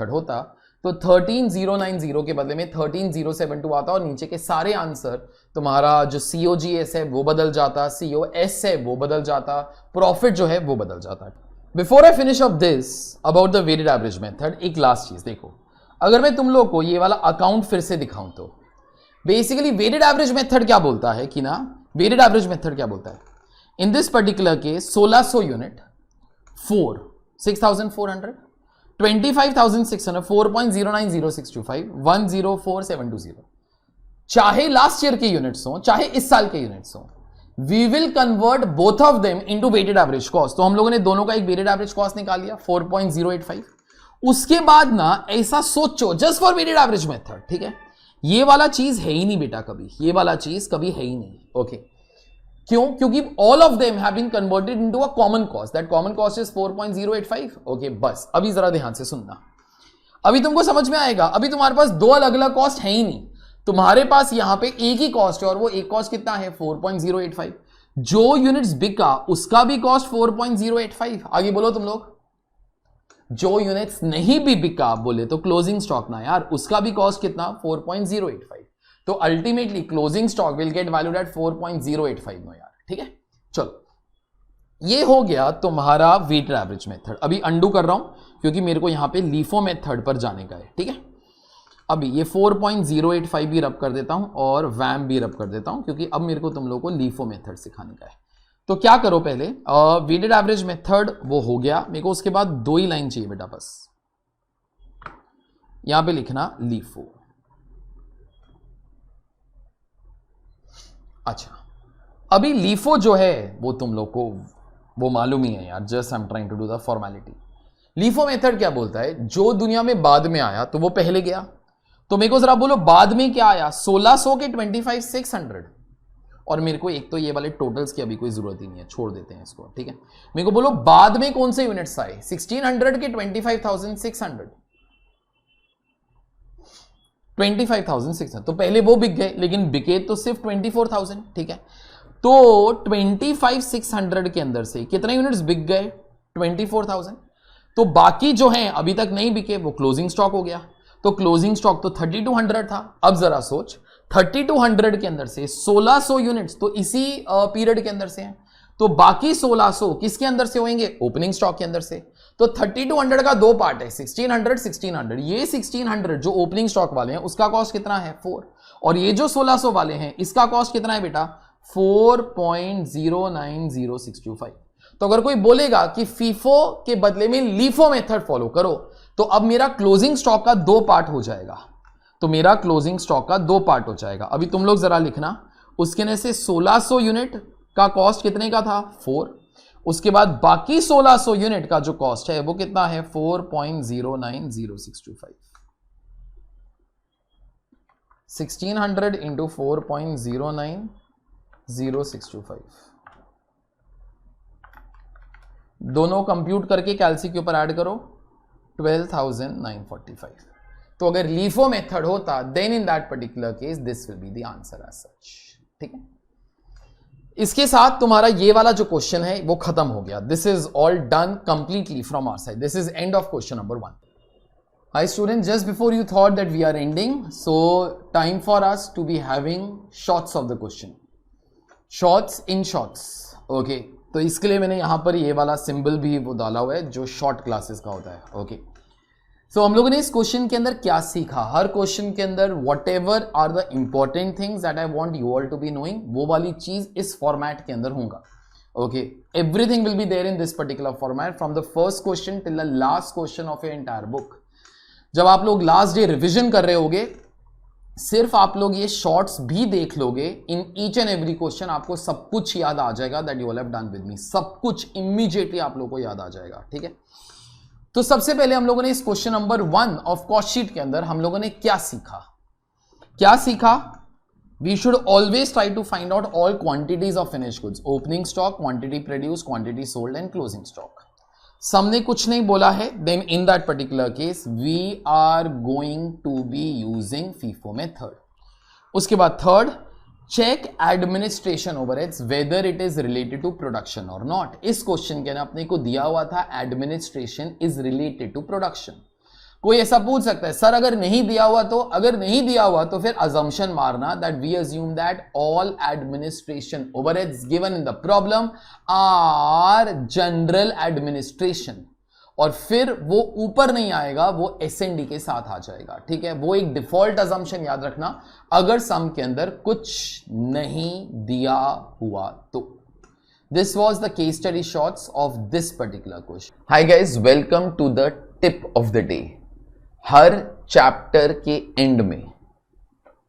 होता तो 13090 के बदले में 13072 आता और नीचे के सारे आंसर तुम्हारा जो COGS है वो बदल जाता, COS है वो बदल जाता, प्रॉफिट जो है वो बदल जाता। Before I finish off this about the weighted average method, एक लास्ट चीज देखो, अगर मैं तुम लोग को ये वाला अकाउंट फिर से दिखाऊं तो बेसिकली वेटेड एवरेज मेथड क्या बोलता है कि ना, वेटेड एवरेज मेथड क्या बोलता है, इन दिस पर्टिकुलर केस 1600 यूनिट 6,400 25,600 4.09065 104,720, चाहे लास्ट ईयर के यूनिट्स हो चाहे इस साल के यूनिट्स हो, we will convert both of them into weighted average cost. तो हम लोगों ने दोनों का एक वेटेड एवरेज कॉस्ट निकाल लिया 4.085। उसके बाद ना ऐसा सोचो just for weighted average method, ठीक है, ये वाला चीज है ही नहीं बेटा, कभी ये वाला चीज कभी है ही नहीं। ओके, क्यों? क्योंकि all of them have been converted into a common cost, that common cost is 4.085। Okay, बस अभी जरा ध्यान से सुनना, अभी तुमको समझ में आएगा। अभी तुम्हारे पास दो अलग अलग कॉस्ट है ही नहीं, तुम्हारे पास यहां पे एक ही कॉस्ट है और वो एक कॉस्ट कितना है 4.085। जो यूनिट्स बिका उसका भी कॉस्ट 4.085। आगे बोलो तुम लोग, जो यूनिट्स नहीं भी बिका बोले तो क्लोजिंग स्टॉक ना यार, उसका भी कॉस्ट कितना 4.085। तो ultimately closing stock will get valued at 4.085 no यार। ठीक है, चलो ये हो गया तुम्हारा वेटेड एवरेज मेथड। अभी अंडू कर रहा हूं क्योंकि मेरे को यहां पे लीफो मेथड पर जाने का है। ठीक है, अभी ये 4.085 भी रब कर देता हूं और वैम भी रब कर देता हूं क्योंकि अब मेरे को तुम लोगों को लीफो मेथड सिखाने का है। तो क्या करो, पहले वेटेड एवरेज मेथड वो हो गया, मेरे को उसके बाद दो ही लाइन चाहिए बेटा, बस यहां पे लिखना लीफो। अच्छा, अभी लीफो जो है वो तुम लोग को वो मालूम ही है यार, just I am trying to do the formality. LIFO method क्या बोलता है, जो दुनिया में बाद में आया तो वो पहले गया। तो मेरे को जरा बोलो बाद में क्या आया, 1600 के 25,600, और मेरे को एक तो ये वाले टोटल्स की अभी कोई जरूरत ही नहीं है, छोड़ देते हैं इसको। ठीक है, मेरे को बोलो बाद में कौन से यूनिट्स आए, 1600 के 25,600 25,600, तो पहले वो बिक गए, लेकिन बिके तो सिर्फ 24,000। ठीक है, तो 25,600 के अंदर से कितने यूनिट्स बिक गए 24,000, तो बाकी जो हैं अभी तक नहीं बिके वो क्लोजिंग स्टॉक हो गया। तो क्लोजिंग स्टॉक तो 3200 था। अब जरा सोच 3200 के अंदर से 1600 यूनिट्स तो इसी पीरियड के अंदर से हैं, तो बाकी 1600 किसके अंदर से होंगे, ओपनिंग स्टॉक के अंदर से। तो 3200 का दो पार्ट है, 1600 ये 1600 जो ओपनिंग स्टॉक वाले हैं उसका कॉस्ट कितना है 4, और ये जो 1600 वाले हैं इसका कॉस्ट कितना है बेटा 4.09065। तो अगर कोई बोलेगा कि फीफो के बदले में लीफो मेथड फॉलो करो, तो अब मेरा क्लोजिंग स्टॉक का दो पार्ट हो जाएगा, तो मेरा क्लोजिंग स्टॉक का दो पार्ट हो जाएगा। अभी तुम लोग जरा लिखना, उसके ने से 1600 यूनिट का कॉस्ट कितने का था 4, उसके बाद बाकी 1600 यूनिट का जो कॉस्ट है वो कितना है 4.09065। 1600 इंटू 4.09065 दोनों कंप्यूट करके कैलसी के ऊपर ऐड करो 12,945। तो अगर लीफो मेथड होता then in that particular case this will be the answer as such. ठीक है, इसके साथ तुम्हारा ये वाला जो क्वेश्चन है वो खत्म हो गया। This is all done completely from our side. This is end of question number 1। Hi students, just before you thought that we are ending, so time for us to be having shots of the question. Shots in shots. Okay, तो इसके लिए मैंने यहाँ पर ये वाला सिंबल भी वो डाला हुआ है जो शॉर्ट क्लासेस का होता है। ओके, सो हम लोगों ने इस क्वेश्चन के अंदर क्या सीखा, हर क्वेश्चन के अंदर whatever are the important things that I want you all to be knowing, वो वाली चीज इस फॉर्मेट के अंदर होगा। Okay, everything will be there in this particular format from the first question till the last question of your entire book. जब आप लोग लास्ट डे रिविजन कर रहे होगे, सिर्फ आप लोग ये शॉर्ट्स भी देख लोगे, in each and every question आपको सब कुछ याद आ जाएगा that you all have done with me, सब कुछ इमीडिएटली आप लोगों को याद आ जाएगा। ठीक है, तो सबसे पहले हम लोगों ने इस question number 1 of cost sheet के अंदर हम लोगों ने क्या सीखा, we should always try to find out all quantities of finish goods, opening stock, quantity produce, quantity sold and closing stock. सबने कुछ नहीं बोला है, then in that particular case we are going to be using FIFO method. उसके बाद third, check administration overheads whether it is related to production और नॉट। इस क्वेश्चन के अंदर अपने को दिया हुआ था administration is related to production. कोई ऐसा पूछ सकता है सर अगर नहीं दिया हुआ तो, अगर नहीं दिया हुआ तो फिर अजम्पशन मारना that we assume that all administration overheads given in the problem are general administration, और फिर वो ऊपर नहीं आएगा, वो एसएनडी के साथ आ जाएगा। ठीक है, वो एक डिफॉल्ट अजम्पशन याद रखना अगर सम के अंदर कुछ नहीं दिया हुआ तो। This was the case study shots of this particular question. Hi guys, welcome to the tip of the day. Her chapter के एंड में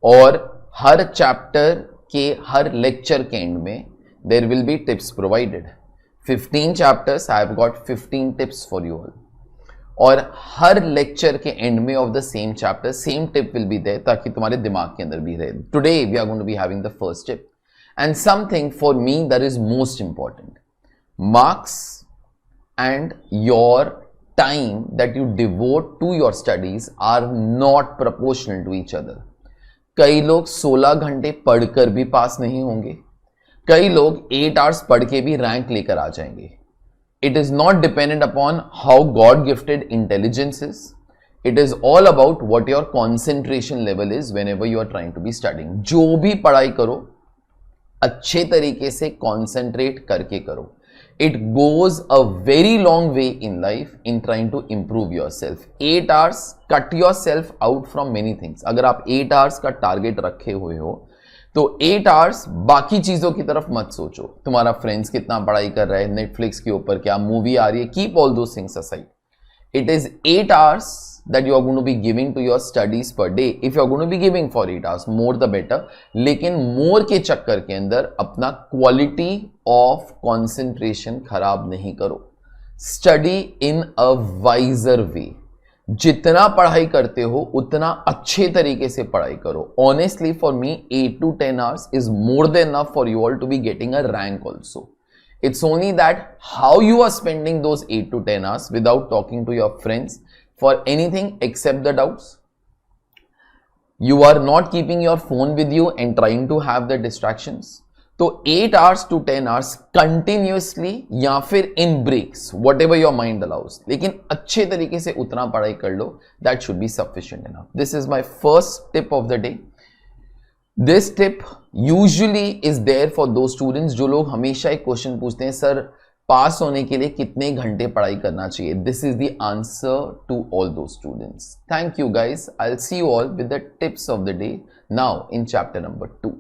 और हर चैप्टर के हर लेक्चर के एंड में there will be tips provided. 15 chapters, I have got 15 tips for you all. और हर लेक्चर के एंड में of the same chapter same tip will be there ताकि तुम्हारे दिमाग के अंदर भी रहे। Today we are going to be having the first tip and something for me that is most important. Marks and your time that you devote to your studies are not proportional to each other. कई लोग 16 घंटे पढ़कर भी पास नहीं होंगे, कई लोग 8 hours पढ़ के भी रैंक लेकर आ जाएंगे। It is not dependent upon how God gifted intelligence is. It is all about what your concentration level is whenever you are trying to be studying. जो भी पढ़ाई करो अच्छे तरीके से कॉन्सेंट्रेट करके करो। It goes a very long way in life in trying to improve yourself. 8 hours cut yourself out from many things. अगर आप 8 hours का टारगेट रखे हुए हो तो 8 hours बाकी चीजों की तरफ मत सोचो, तुम्हारा फ्रेंड्स कितना पढ़ाई कर रहा है, नेटफ्लिक्स के ऊपर क्या मूवी आ रही है, keep all those things aside. It is 8 hours that you are going to be giving to your studies per day. If you are going to be giving for 8 hours, more the better. लेकिन more के चक्कर के अंदर अपना quality of concentration खराब नहीं करो. Study in a wiser way. जितना पढ़ाई करते हो उतना अच्छे तरीके से पढ़ाई करो. Honestly, for me, 8 to 10 hours is more than enough for you all to be getting a rank also. It's only that how you are spending those 8 to 10 hours without talking to your friends for anything except the doubts. You are not keeping your phone with you and trying to have the distractions. तो 8 hours to 10 hours continuously या फिर in breaks, whatever your mind allows. लेकिन अच्छे तरीके से उतना पढ़ाई कर लो, that should be sufficient enough. This is my first tip of the day. This tip usually is there for those students जो लोग हमेशा एक क्वेश्चन पूछते हैं सर पास होने के लिए कितने घंटे पढ़ाई करना चाहिए. This is the answer to all those students. Thank you guys. I'll see you all with the tips of the day now in chapter number 2.